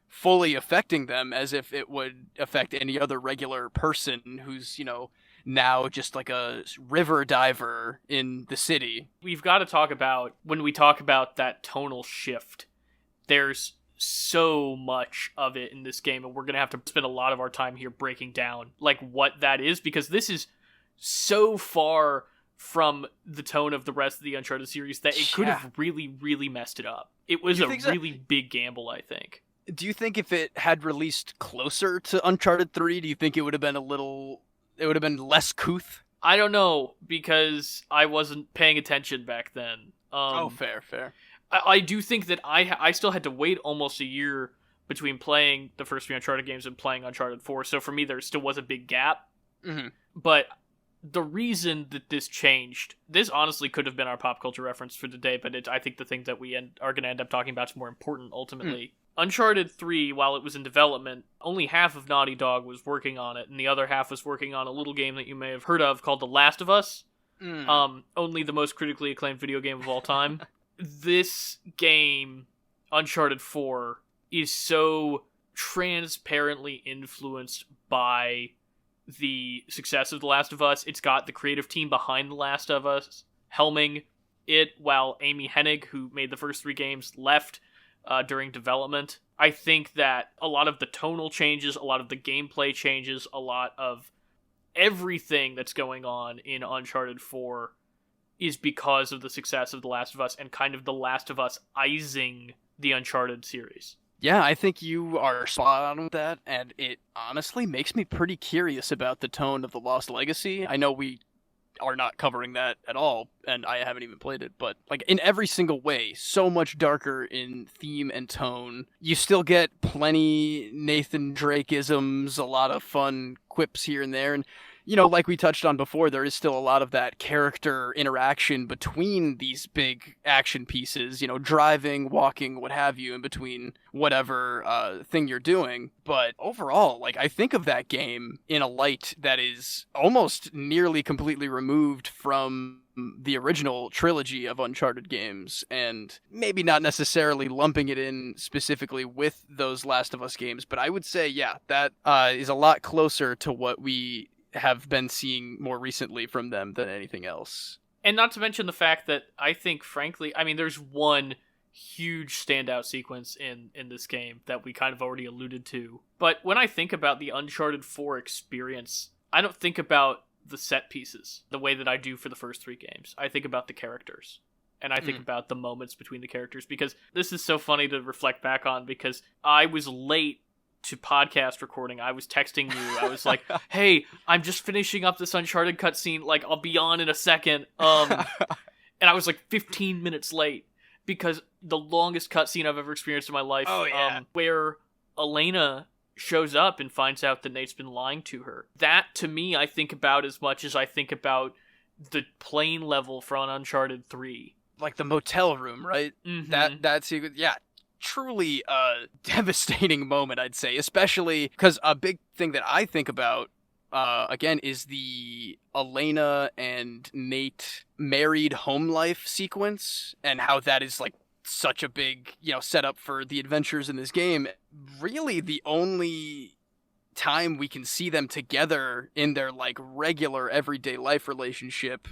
fully affecting them as if it would affect any other regular person who's, you know, now just like a river diver in the city.
We've got to talk about, when we talk about that tonal shift, there's so much of it in this game, and we're going to have to spend a lot of our time here breaking down, like, what that is, because this is so far from the tone of the rest of the Uncharted series that it could have really, really messed it up. It was a really big gamble, I think.
Do you think if it had released closer to Uncharted 3, do you think it would have been less couth?
I don't know, because I wasn't paying attention back then.
Fair.
I do think that I still had to wait almost a year between playing the first 3 Uncharted games and playing Uncharted 4, so for me there still was a big gap.
Mm-hmm.
But the reason that this changed, this honestly could have been our pop culture reference for today, but I think the thing that we are going to end up talking about is more important ultimately. Uncharted 3, while it was in development, only half of Naughty Dog was working on it, and the other half was working on a little game that you may have heard of called The Last of Us. Only the most critically acclaimed video game of all time. This game, Uncharted 4, is so transparently influenced by the success of The Last of Us. It's got the creative team behind The Last of Us helming it, while Amy Hennig, who made the first 3 games, left during development. I think that a lot of the tonal changes, a lot of the gameplay changes, a lot of everything that's going on in Uncharted 4 is because of the success of The Last of Us and kind of The Last of Us-izing the Uncharted series.
Yeah, I think you are spot on with that, and it honestly makes me pretty curious about the tone of The Lost Legacy. I know we are not covering that at all, and I haven't even played it, but like in every single way, so much darker in theme and tone. You still get plenty Nathan Drake-isms, a lot of fun quips here and there, and you know, like we touched on before, there is still a lot of that character interaction between these big action pieces, you know, driving, walking, what have you, in between whatever thing you're doing. But overall, like, I think of that game in a light that is almost nearly completely removed from the original trilogy of Uncharted games, and maybe not necessarily lumping it in specifically with those Last of Us games, but I would say, yeah, that is a lot closer to what we have been seeing more recently from them than anything else.
And not to mention the fact that I think, frankly, I mean, there's one huge standout sequence in this game that we kind of already alluded to. But when I think about the Uncharted 4 experience, I don't think about the set pieces the way that I do for the first 3 games. I think about the characters. And I think about the moments between the characters, because this is so funny to reflect back on, because I was late to podcast recording. I was texting you. I was like, hey, I'm just finishing up this Uncharted cutscene. Like, I'll be on in a second. And I was like 15 minutes late because the longest cutscene I've ever experienced in my life,
Oh, yeah.
where Elena shows up and finds out that Nate's been lying to her. That, to me, I think about as much as I think about the plane level from Uncharted 3.
Like the motel room, right?
Mm-hmm.
That's yeah, truly a devastating moment, I'd say, especially because a big thing that I think about again is the Elena and Nate married home life sequence and how that is like such a big, setup for the adventures in this game. Really the only time we can see them together in their like regular everyday life relationship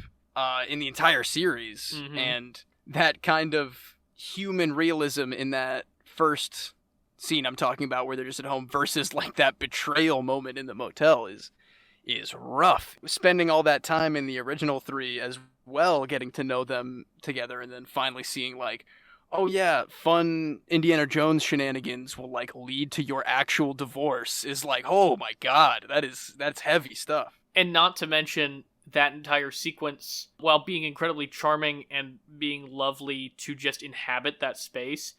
in the entire series.
Mm-hmm.
And that kind of human realism in that first scene I'm talking about where they're just at home versus like that betrayal moment in the motel is rough. Spending all that time in the original 3 as well, getting to know them together, and then finally seeing like, oh yeah, fun Indiana Jones shenanigans will like lead to your actual divorce is like, oh my god, that's heavy stuff.
And not to mention that entire sequence, while being incredibly charming and being lovely to just inhabit that space,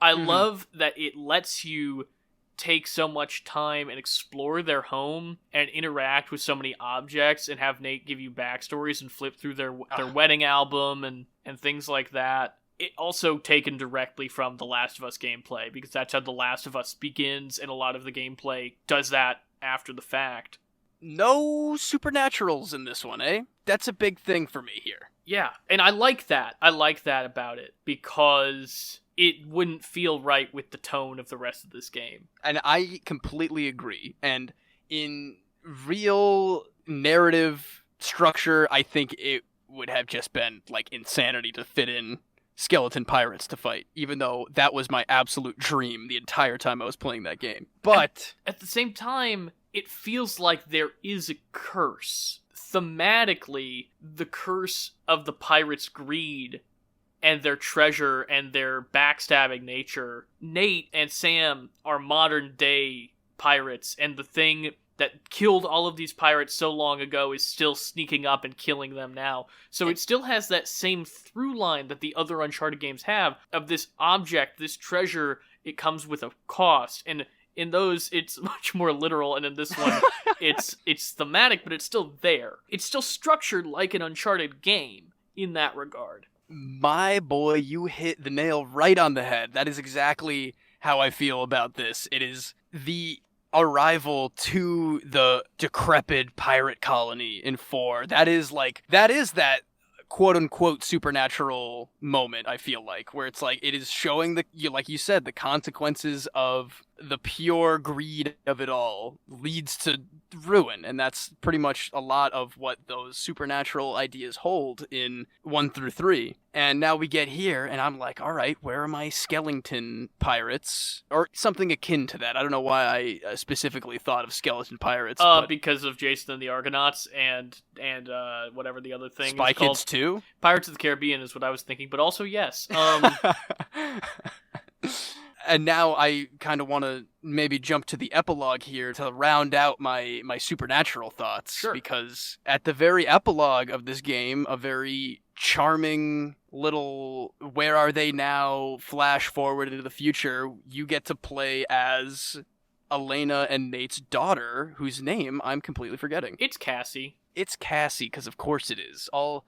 I love that it lets you take so much time and explore their home and interact with so many objects and have Nate give you backstories and flip through their wedding album and things like that. It also taken directly from The Last of Us gameplay, because that's how The Last of Us begins, and a lot of the gameplay does that after the fact.
No supernaturals in this one, eh? That's a big thing for me here.
Yeah, and I like that. I like that about it, because it wouldn't feel right with the tone of the rest of this game.
And I completely agree. And in real narrative structure, I think it would have just been like insanity to fit in skeleton pirates to fight, even though that was my absolute dream the entire time I was playing that game. But
at the same time, it feels like there is a curse. Thematically, the curse of the pirates' greed and their treasure and their backstabbing nature. Nate and Sam are modern day pirates, and the thing that killed all of these pirates so long ago is still sneaking up and killing them now. So it still has that same through line that the other Uncharted games have, of this object, this treasure, it comes with a cost. And in those, it's much more literal, and in this one, it's thematic, but it's still there. It's still structured like an Uncharted game in that regard.
My boy, you hit the nail right on the head. That is exactly how I feel about this. It is the arrival to the decrepit pirate colony in 4. That is that quote-unquote supernatural moment, I feel like, where it's like it is showing like you said, the consequences of the pure greed of it all leads to ruin, and that's pretty much a lot of what those supernatural ideas hold in 1 through 3. And now we get here, and I'm like, all right, where are my skeleton pirates? Or something akin to that. I don't know why I specifically thought of skeleton pirates.
Because of Jason and the Argonauts and whatever the other thing
Spy
is called.
Kids 2?
Pirates of the Caribbean is what I was thinking, but also yes.
And now I kind of want to maybe jump to the epilogue here to round out my supernatural thoughts.
Sure.
Because at the very epilogue of this game, a very charming little where are they now flash forward into the future, you get to play as Elena and Nate's daughter, whose name I'm completely forgetting.
It's Cassie.
It's Cassie, because of course it is. All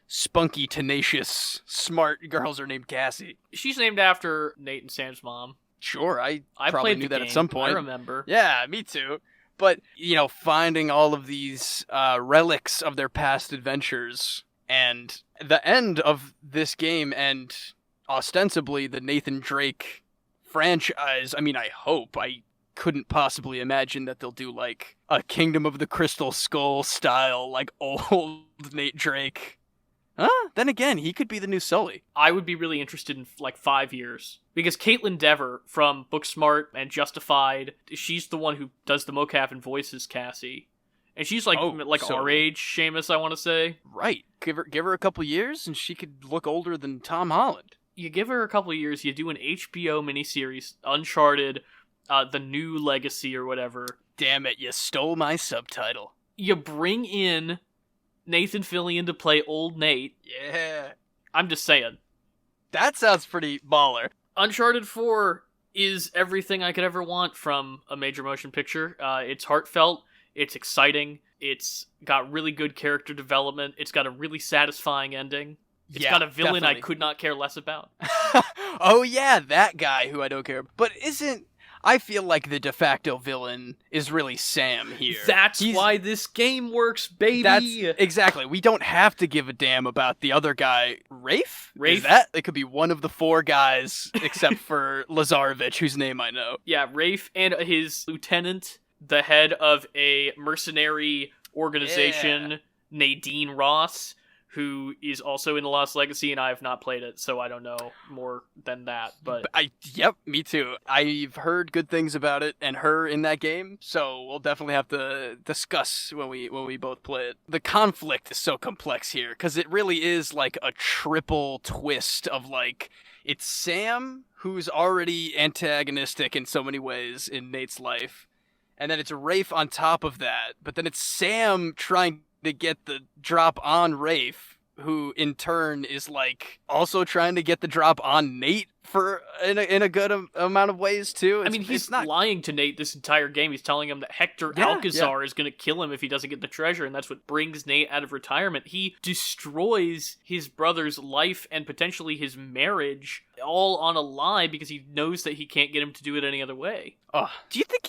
spunky, tenacious, smart girls are named Cassie.
She's named after Nate and Sam's mom.
Sure, I probably
played
knew
the
that
game.
at some point.
I remember.
Yeah, me too. But, finding all of these relics of their past adventures, and the end of this game, and ostensibly the Nathan Drake franchise, I hope. I couldn't possibly imagine that they'll do, like, a Kingdom of the Crystal Skull style, like, old Nate Drake. Then again, he could be the new Sully.
I would be really interested in, 5 years. Because Caitlin Dever from Booksmart and Justified, she's the one who does the mocap and voices Cassie. And she's our age, Seamus, I want to say.
Right. Give her a couple years, and she could look older than Tom Holland.
You give her a couple years, you do an HBO miniseries, Uncharted, The New Legacy or whatever.
Damn it, you stole my subtitle.
You bring in Nathan Fillion to play old Nate.
Yeah.
I'm just saying.
That sounds pretty baller.
Uncharted 4 is everything I could ever want from a major motion picture. It's heartfelt, it's exciting, it's got really good character development, it's got a really satisfying ending. It's got a villain definitely. I could not care less about.
Oh yeah, that guy who I don't care about. But I feel like the de facto villain is really Sam here.
That's why this game works, baby!
Exactly. We don't have to give a damn about the other guy. Rafe?
Rafe?
It could be one of the 4 guys, except for Lazarevich, whose name I know.
Yeah, Rafe and his lieutenant, the head of a mercenary organization, Nadine Ross, who is also in The Lost Legacy, and I have not played it, so I don't know more than that. But
Yep, me too. I've heard good things about it and her in that game, so we'll definitely have to discuss when we both play it. The conflict is so complex here, because it really is like a triple twist of like, it's Sam, who's already antagonistic in so many ways in Nate's life, and then it's Rafe on top of that, but then it's Sam trying to get the drop on Rafe, who in turn is like also trying to get the drop on Nate for in a good amount of ways too.
He's not lying to Nate this entire game. He's telling him that Hector Alcazar is going to kill him if he doesn't get the treasure, and that's what brings Nate out of retirement. He destroys his brother's life and potentially his marriage all on a lie because he knows that he can't get him to do it any other way.
Do you think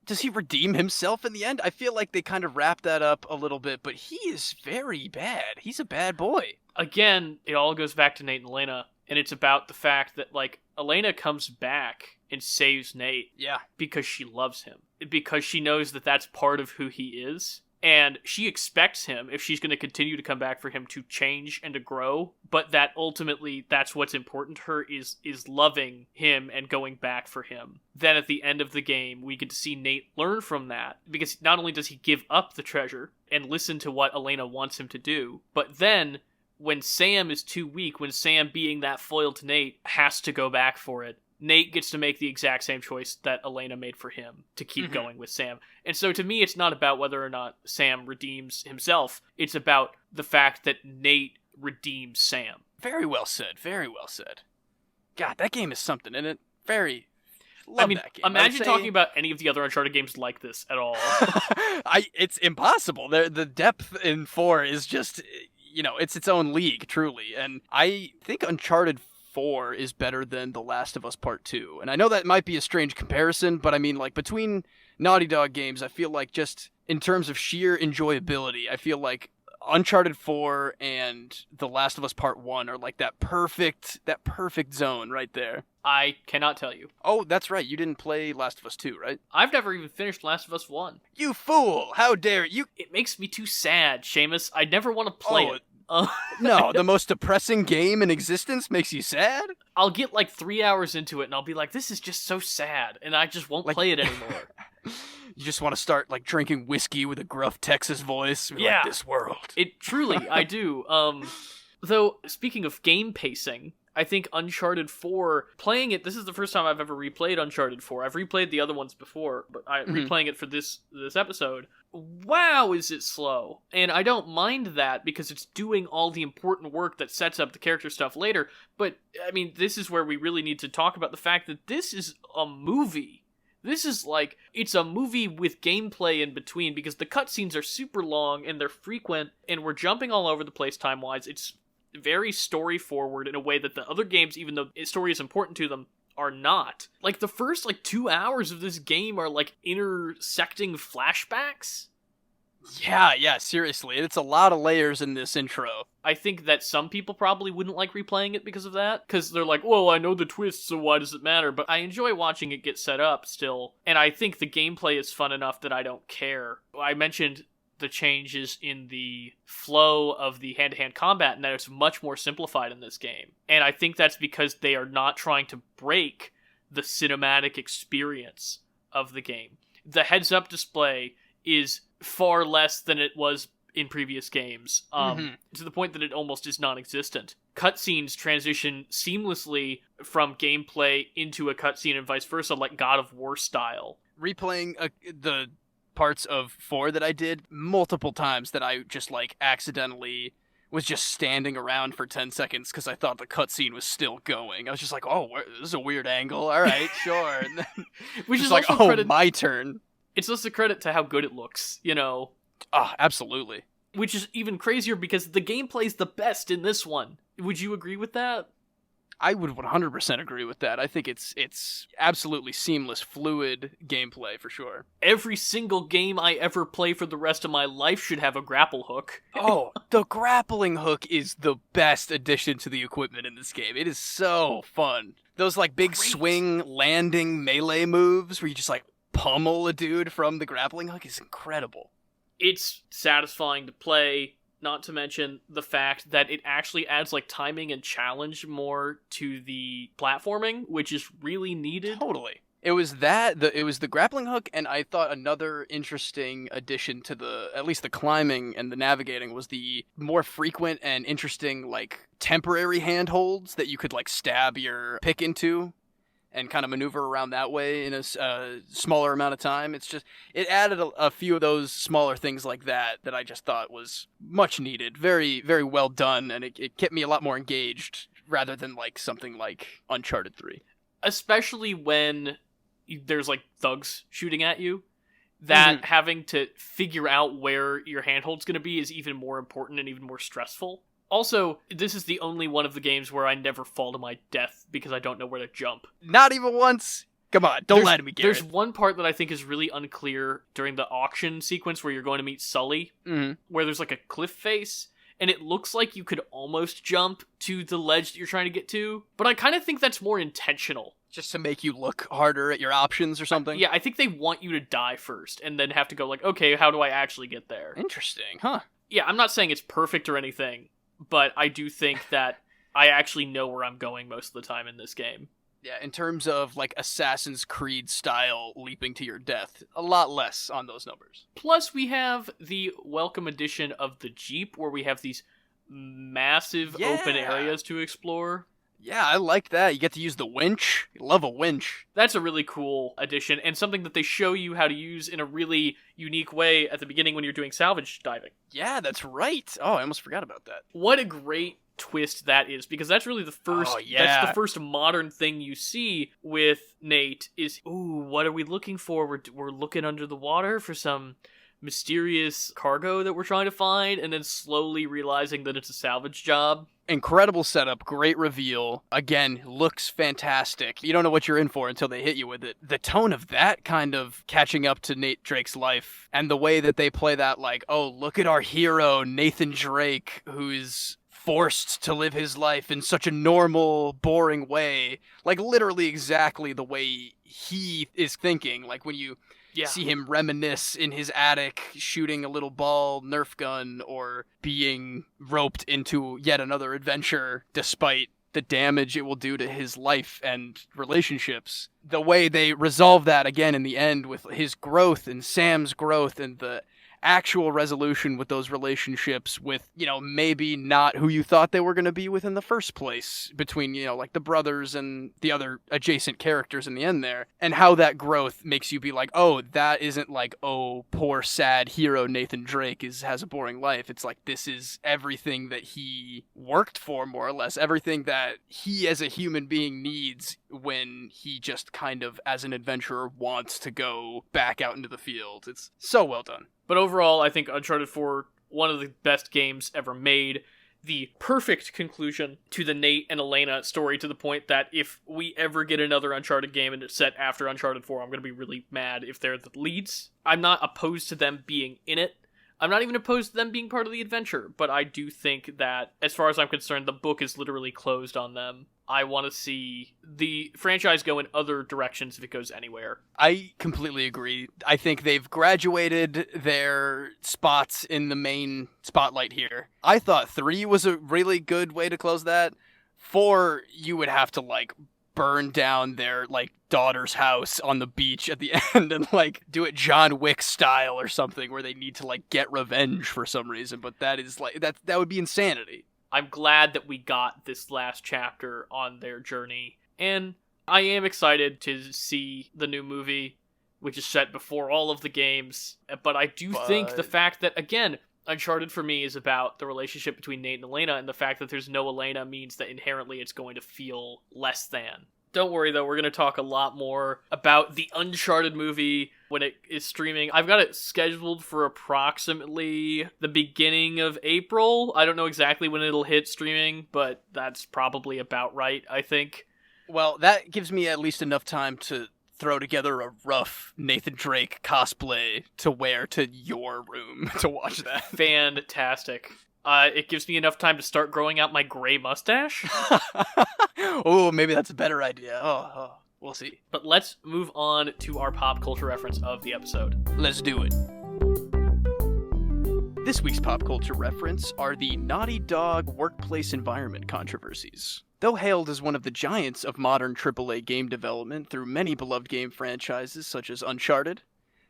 does he redeem himself in the end? I feel like they kind of wrap that up a little bit, but he is very bad. He's a bad boy.
Again, it all goes back to Nate and Elena, and it's about the fact that, like, Elena comes back and saves Nate because she loves him, because she knows that that's part of who he is. And she expects him, if she's going to continue to come back for him, to change and to grow, but that ultimately that's what's important to her is loving him and going back for him. Then at the end of the game, we get to see Nate learn from that, because not only does he give up the treasure and listen to what Elena wants him to do, but then when Sam is too weak, when Sam, being that foil to Nate, has to go back for it, Nate gets to make the exact same choice that Elena made for him to keep going with Sam. And so to me, it's not about whether or not Sam redeems himself. It's about the fact that Nate redeems Sam.
Very well said. Very well said. God, that game is something, isn't it? That game.
Imagine talking about any of the other Uncharted games like this at all.
It's impossible. The depth in 4 is just, it's its own league, truly. And I think Uncharted 4 is better than The Last of Us Part 2. And I know that might be a strange comparison, but I mean, like, between Naughty Dog games, I feel like just in terms of sheer enjoyability, I feel like Uncharted 4 and The Last of Us Part 1 are like that perfect zone right there.
I cannot tell you.
Oh, that's right. You didn't play Last of Us 2, right?
I've never even finished Last of Us 1.
You fool! How dare you!
It makes me too sad, Seamus. I never want to play it.
No, the most depressing game in existence makes you sad?
I'll get like 3 hours into it and I'll be like, this is just so sad, and I just won't play it anymore.
You just want to start like drinking whiskey with a gruff Texas voice. Like, this world.
It truly, I do. Though, speaking of game pacing, I think Uncharted 4, playing it, this is the first time I've ever replayed Uncharted 4. I've replayed the other ones before, but replaying it for this episode, wow, is it slow. And I don't mind that because it's doing all the important work that sets up the character stuff later. But, I mean, this is where we really need to talk about the fact that this is a movie. This is like, it's a movie with gameplay in between, because the cutscenes are super long and they're frequent, and we're jumping all over the place time-wise. It's very story-forward in a way that the other games, even though story is important to them, are not. Like, the first, 2 hours of this game are, intersecting flashbacks.
Yeah, seriously. It's a lot of layers in this intro.
I think that some people probably wouldn't like replaying it because of that, because they're like, well, I know the twist, so why does it matter? But I enjoy watching it get set up still, and I think the gameplay is fun enough that I don't care. I mentioned the changes in the flow of the hand-to-hand combat, and that it's much more simplified in this game. And I think that's because they are not trying to break the cinematic experience of the game. The heads-up display is far less than it was in previous games, to the point that it almost is non-existent. Cutscenes transition seamlessly from gameplay into a cutscene and vice versa, like God of War style.
Replaying the parts of 4 that I did multiple times that I just accidentally was just standing around for 10 seconds because I thought the cutscene was still going. I was just like, oh, this is a weird angle. All right, sure. And then
Which
just
is
like,
also
oh, my turn.
It's also a credit to how good it looks, you know?
Oh, absolutely.
Which is even crazier because the gameplay's the best in this one. Would you agree with that?
I would 100% agree with that. I think it's absolutely seamless, fluid gameplay for sure.
Every single game I ever play for the rest of my life should have a grapple hook.
Oh, the grappling hook is the best addition to the equipment in this game. It is so fun. Those like big swing landing melee moves where you just like pummel a dude from the grappling hook is incredible.
It's satisfying to play. Not to mention the fact that it actually adds like timing and challenge more to the platforming, which is really needed.
Totally. It was the grappling hook, and I thought another interesting addition to at least the climbing and the navigating was the more frequent and interesting like temporary handholds that you could like stab your pick into and kind of maneuver around that way in a smaller amount of time. It added a few of those smaller things like that I just thought was much needed. Very, very well done, and it kept me a lot more engaged rather than like something like Uncharted 3.
Especially when there's like thugs shooting at you. That having to figure out where your handhold's going to be is even more important and even more stressful. Also, this is the only one of the games where I never fall to my death because I don't know where to jump.
Not even once? Come on, don't lie to me, Garrett.
There's one part that I think is really unclear during the auction sequence where you're going to meet Sully, where there's like a cliff face, and it looks like you could almost jump to the ledge that you're trying to get to, but I kind of think that's more intentional.
Just to make you look harder at your options or something?
Yeah, I think they want you to die first, and then have to go like, okay, how do I actually get there?
Interesting, huh?
Yeah, I'm not saying it's perfect or anything, but I do think that I actually know where I'm going most of the time in this game.
Yeah, in terms of like Assassin's Creed style leaping to your death, a lot less on those numbers.
Plus, we have the welcome addition of the Jeep, where we have these massive open areas to explore.
Yeah, I like that. You get to use the winch. You love a winch.
That's a really cool addition, and something that they show you how to use in a really unique way at the beginning when you're doing salvage diving.
Yeah, that's right. Oh, I almost forgot about that.
What a great twist that is, because that's really the first that's the first modern thing you see with Nate is, ooh, what are we looking for? We're looking under the water for some mysterious cargo that we're trying to find, and then slowly realizing that it's a salvage job.
Incredible setup, great reveal. Again, looks fantastic. You don't know what you're in for until they hit you with it. The tone of that kind of catching up to Nate Drake's life, and the way that they play that, like, oh, look at our hero, Nathan Drake, who's forced to live his life in such a normal, boring way. Like, literally exactly the way he is thinking. Like, when you see him reminisce in his attic, shooting a little ball Nerf gun, or being roped into yet another adventure despite the damage it will do to his life and relationships. The way they resolve that again in the end with his growth and Sam's growth and the actual resolution with those relationships with, you know, maybe not who you thought they were going to be with in the first place between, you know, like the brothers and the other adjacent characters in the end there, and how that growth makes you be like, oh, that isn't like, oh, poor sad hero Nathan Drake has a boring life. It's like, this is everything that he worked for, more or less, everything that he as a human being needs when he just kind of, as an adventurer, wants to go back out into the field. It's so well done.
But overall, I think Uncharted 4, one of the best games ever made. The perfect conclusion to the Nate and Elena story, to the point that if we ever get another Uncharted game and it's set after Uncharted 4, I'm going to be really mad if they're the leads. I'm not opposed to them being in it. I'm not even opposed to them being part of the adventure, but I do think that, as far as I'm concerned, the book is literally closed on them. I want to see the franchise go in other directions if it goes anywhere.
I completely agree. I think they've graduated their spots in the main spotlight here. I thought 3 was a really good way to close that. 4, you would have to, like, burn down their, like, daughter's house on the beach at the end and, like, do it John Wick style or something where they need to, like, get revenge for some reason. But that is, like, that would be insanity.
I'm glad that we got this last chapter on their journey, and I am excited to see the new movie, which is set before all of the games, but I do think the fact that, again, Uncharted for me is about the relationship between Nate and Elena, and the fact that there's no Elena means that inherently it's going to feel less than. Don't worry though, we're going to talk a lot more about the Uncharted movie when it is streaming. I've got it scheduled for approximately the beginning of April. I don't know exactly when it'll hit streaming, but that's probably about right, I think.
Well, that gives me at least enough time to throw together a rough Nathan Drake cosplay to wear to your room to watch that.
Fantastic. It gives me enough time to start growing out my gray mustache.
Oh, maybe that's a better idea. Oh, we'll see.
But let's move on to our pop culture reference of the episode.
Let's do it. This week's pop culture reference are the Naughty Dog workplace environment controversies. Though hailed as one of the giants of modern AAA game development through many beloved game franchises such as Uncharted,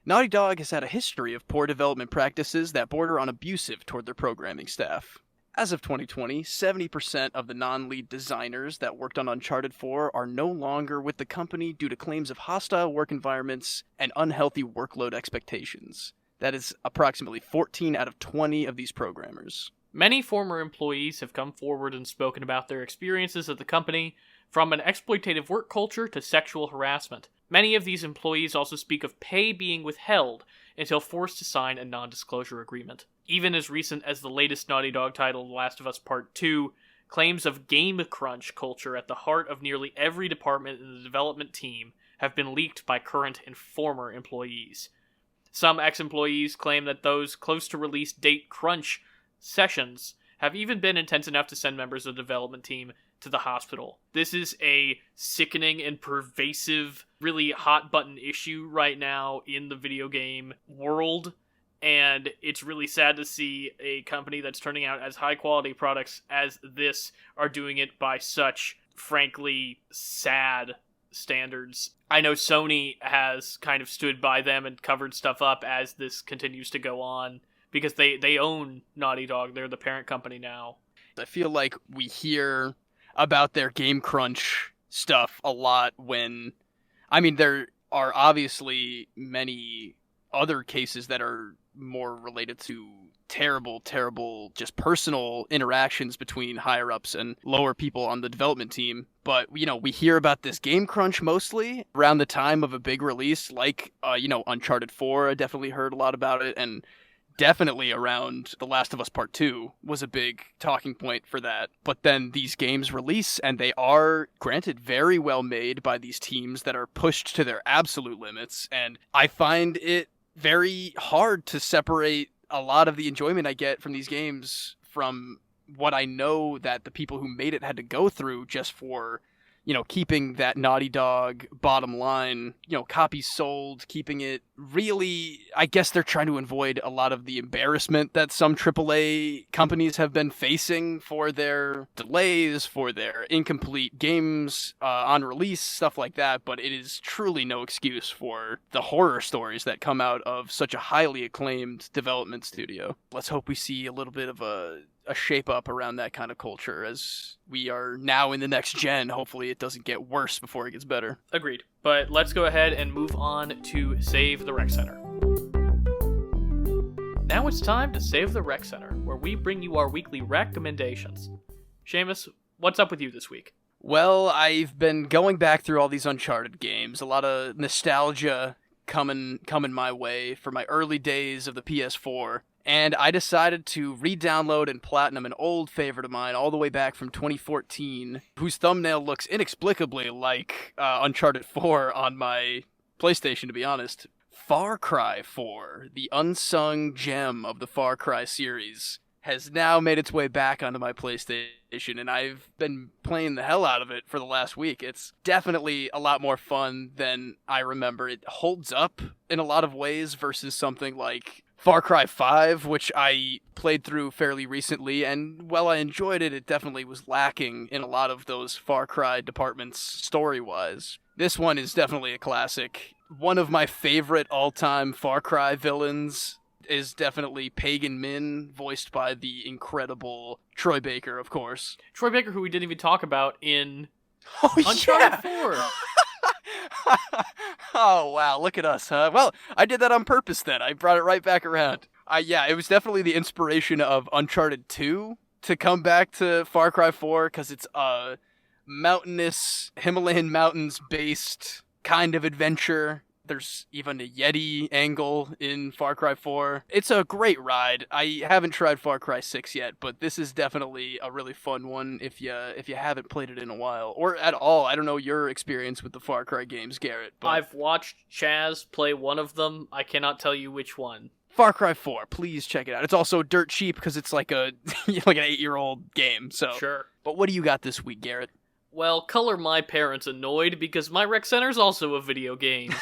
Naughty Dog has had a history of poor development practices that border on abusive toward their programming staff. As of 2020, 70% of the non-lead designers that worked on Uncharted 4 are no longer with the company due to claims of hostile work environments and unhealthy workload expectations. That is approximately 14 out of 20 of these programmers.
Many former employees have come forward and spoken about their experiences at the company, from an exploitative work culture to sexual harassment. Many of these employees also speak of pay being withheld until forced to sign a non-disclosure agreement. Even as recent as the latest Naughty Dog title, The Last of Us Part 2, claims of game crunch culture at the heart of nearly every department in the development team have been leaked by current and former employees. Some ex-employees claim that those close to release date crunch sessions have even been intense enough to send members of the development team to the hospital. This is a sickening and pervasive, really hot-button issue right now in the video game world, and it's really sad to see a company that's turning out as high-quality products as this are doing it by such, frankly, sad standards. I know Sony has kind of stood by them and covered stuff up as this continues to go on, because they own Naughty Dog. They're the parent company now.
I feel like we hear about their game crunch stuff a lot when... I mean, there are obviously many other cases that are more related to terrible, just personal interactions between higher-ups and lower people on the development team. But, we hear about this game crunch mostly around the time of a big release, like, Uncharted 4. I definitely heard a lot about it, and definitely around The Last of Us Part 2 was a big talking point for that. But then these games release, and they are, granted, very well made by these teams that are pushed to their absolute limits, and I find it very hard to separate a lot of the enjoyment I get from these games from what I know that the people who made it had to go through just for, keeping that Naughty Dog bottom line, copies sold, keeping it really, I guess they're trying to avoid a lot of the embarrassment that some AAA companies have been facing for their delays, for their incomplete games on release, stuff like that. But it is truly no excuse for the horror stories that come out of such a highly acclaimed development studio. Let's hope we see a little bit of a shape up around that kind of culture as we are now in the next gen. Hopefully it doesn't get worse before it gets better.
Agreed. But let's go ahead and move on to Save the Rec Center. Now it's time to Save the Rec Center, where we bring you our weekly recommendations. Seamus, what's up with you this week?
Well, I've been going back through all these Uncharted games. A lot of nostalgia coming my way for my early days of the PS4. And I decided to re-download and platinum an old favorite of mine all the way back from 2014, whose thumbnail looks inexplicably like Uncharted 4 on my PlayStation, to be honest. Far Cry 4, the unsung gem of the Far Cry series, has now made its way back onto my PlayStation, and I've been playing the hell out of it for the last week. It's definitely a lot more fun than I remember. It holds up in a lot of ways versus something like Far Cry 5, which I played through fairly recently, and while I enjoyed it, it definitely was lacking in a lot of those Far Cry departments story-wise. This one is definitely a classic. One of my favorite all-time Far Cry villains is definitely Pagan Min, voiced by the incredible Troy Baker, of course.
Troy Baker, who we didn't even talk about in
Uncharted
yeah. 4.
Oh, wow, look at us, huh? Well, I did that on purpose then. I brought it right back around. Yeah, it was definitely the inspiration of Uncharted 2 to come back to Far Cry 4, because it's a mountainous, Himalayan mountains-based kind of adventure. There's even a Yeti angle in Far Cry 4. It's a great ride. I haven't tried Far Cry 6 yet, but this is definitely a really fun one if you haven't played it in a while, or at all. I don't know your experience with the Far Cry games, Garrett. But
I've watched Chaz play one of them. I cannot tell you which one.
Far Cry 4, please check it out. It's also dirt cheap because it's like an 8-year-old game. So
Sure.
But what do you got this week, Garrett?
Well, color my parents annoyed because my rec center's also a video game.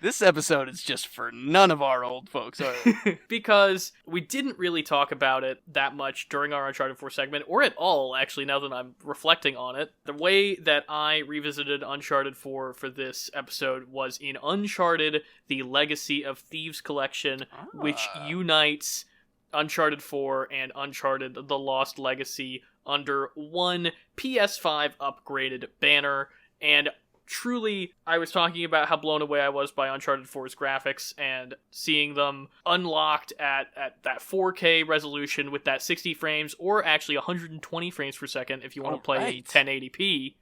This episode is just for none of our old folks, are it?
Because we didn't really talk about it that much during our Uncharted 4 segment, or at all, actually, now that I'm reflecting on it. The way that I revisited Uncharted 4 for this episode was in Uncharted, the Legacy of Thieves collection, which unites Uncharted 4 and Uncharted The Lost Legacy under one PS5 upgraded banner. And truly, I was talking about how blown away I was by Uncharted 4's graphics and seeing them unlocked at that 4K resolution with that 60 frames, or actually 120 frames per second if you want to play 1080p,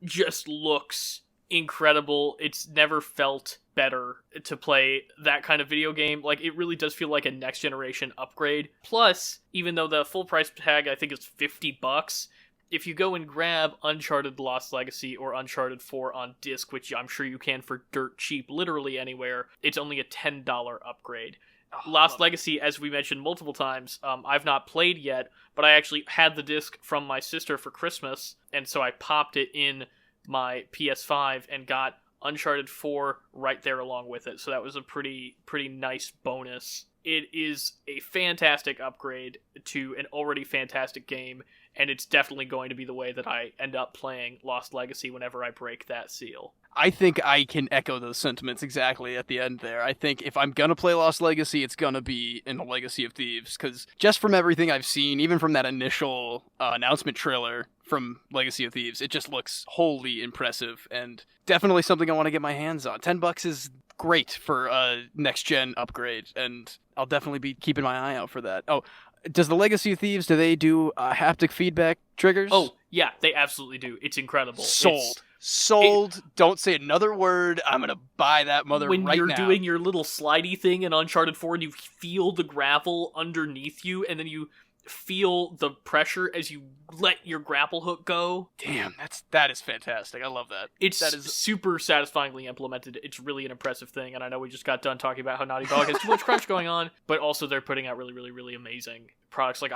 just looks incredible. It's never felt better to play that kind of video game. Like, it really does feel like a next generation upgrade. Plus, even though the full price tag I think is $50, if you go and grab Uncharted Lost Legacy or Uncharted 4 on disc, which I'm sure you can for dirt cheap literally anywhere, it's only a $10 upgrade. Lost Legacy, as we mentioned multiple times, I've not played yet, but I actually had the disc from my sister for Christmas, and so I popped it in my PS5 and got Uncharted 4 right there along with it. So that was a pretty nice bonus. It is a fantastic upgrade to an already fantastic game, and it's definitely going to be the way that I end up playing Lost Legacy whenever I break that seal.
I think I can echo those sentiments exactly at the end there. I think if I'm going to play Lost Legacy, it's going to be in the Legacy of Thieves, because just from everything I've seen, even from that initial announcement trailer from Legacy of Thieves, it just looks wholly impressive, and definitely something I want to get my hands on. $10 is great for a next-gen upgrade, and I'll definitely be keeping my eye out for that. Oh, does the Legacy of Thieves, do they do haptic feedback triggers?
Oh, yeah, they absolutely do. It's incredible.
Sold. Don't say another word. I'm going to buy that mother right now.
When you're doing your little slidey thing in Uncharted 4 and you feel the gravel underneath you, and then you feel the pressure as you let your grapple hook go.
Damn, that is fantastic. I love that.
That is super satisfyingly implemented. It's really an impressive thing, and I know we just got done talking about how Naughty Dog has too much crunch going on, but also they're putting out really, really, really amazing products. Like,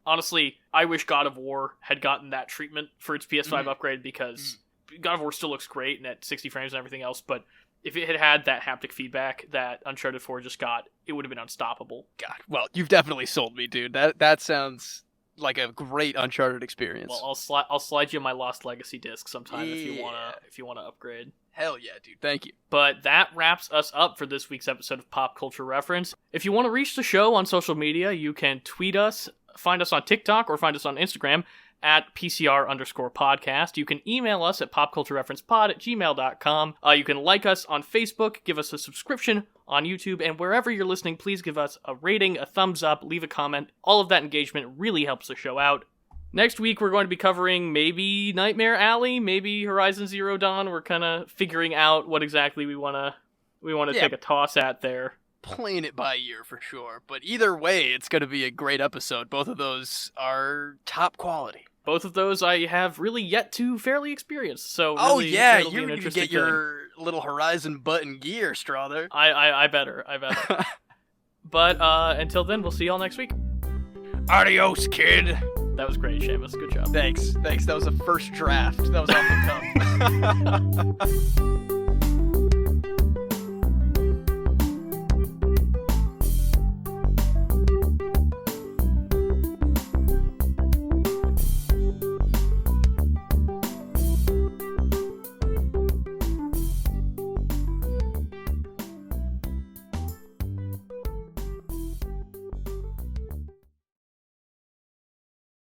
honestly, I wish God of War had gotten that treatment for its PS5 upgrade, because God of War still looks great and at 60 frames and everything else, but if it had had that haptic feedback that Uncharted 4 just got, it would have been unstoppable.
God, well, you've definitely sold me, dude. That sounds like a great Uncharted experience.
Well, I'll slide you my Lost Legacy disc sometime if you wanna upgrade.
Hell yeah, dude. Thank you.
But that wraps us up for this week's episode of Pop Culture Reference. If you want to reach the show on social media, you can tweet us, find us on TikTok, or find us on Instagram at PCR_podcast. You can email us at popculturereferencepod@gmail.com. You can like us on Facebook, give us a subscription on YouTube, and wherever you're listening, please give us a rating, a thumbs up, leave a comment. All of that engagement really helps the show out. Next week, we're going to be covering maybe Nightmare Alley, maybe Horizon Zero Dawn. We're kind of figuring out what exactly we want to take a toss at there.
Playing it by ear for sure, but either way, it's going to be a great episode. Both of those are top quality.
Both of those I have really yet to fairly experience. So really,
you're going to get your little Horizon button gear, Strother.
I better. But until then, we'll see y'all next week.
Adios, kid.
That was great, Seamus. Good job.
Thanks. That was a first draft. That was off the cuff.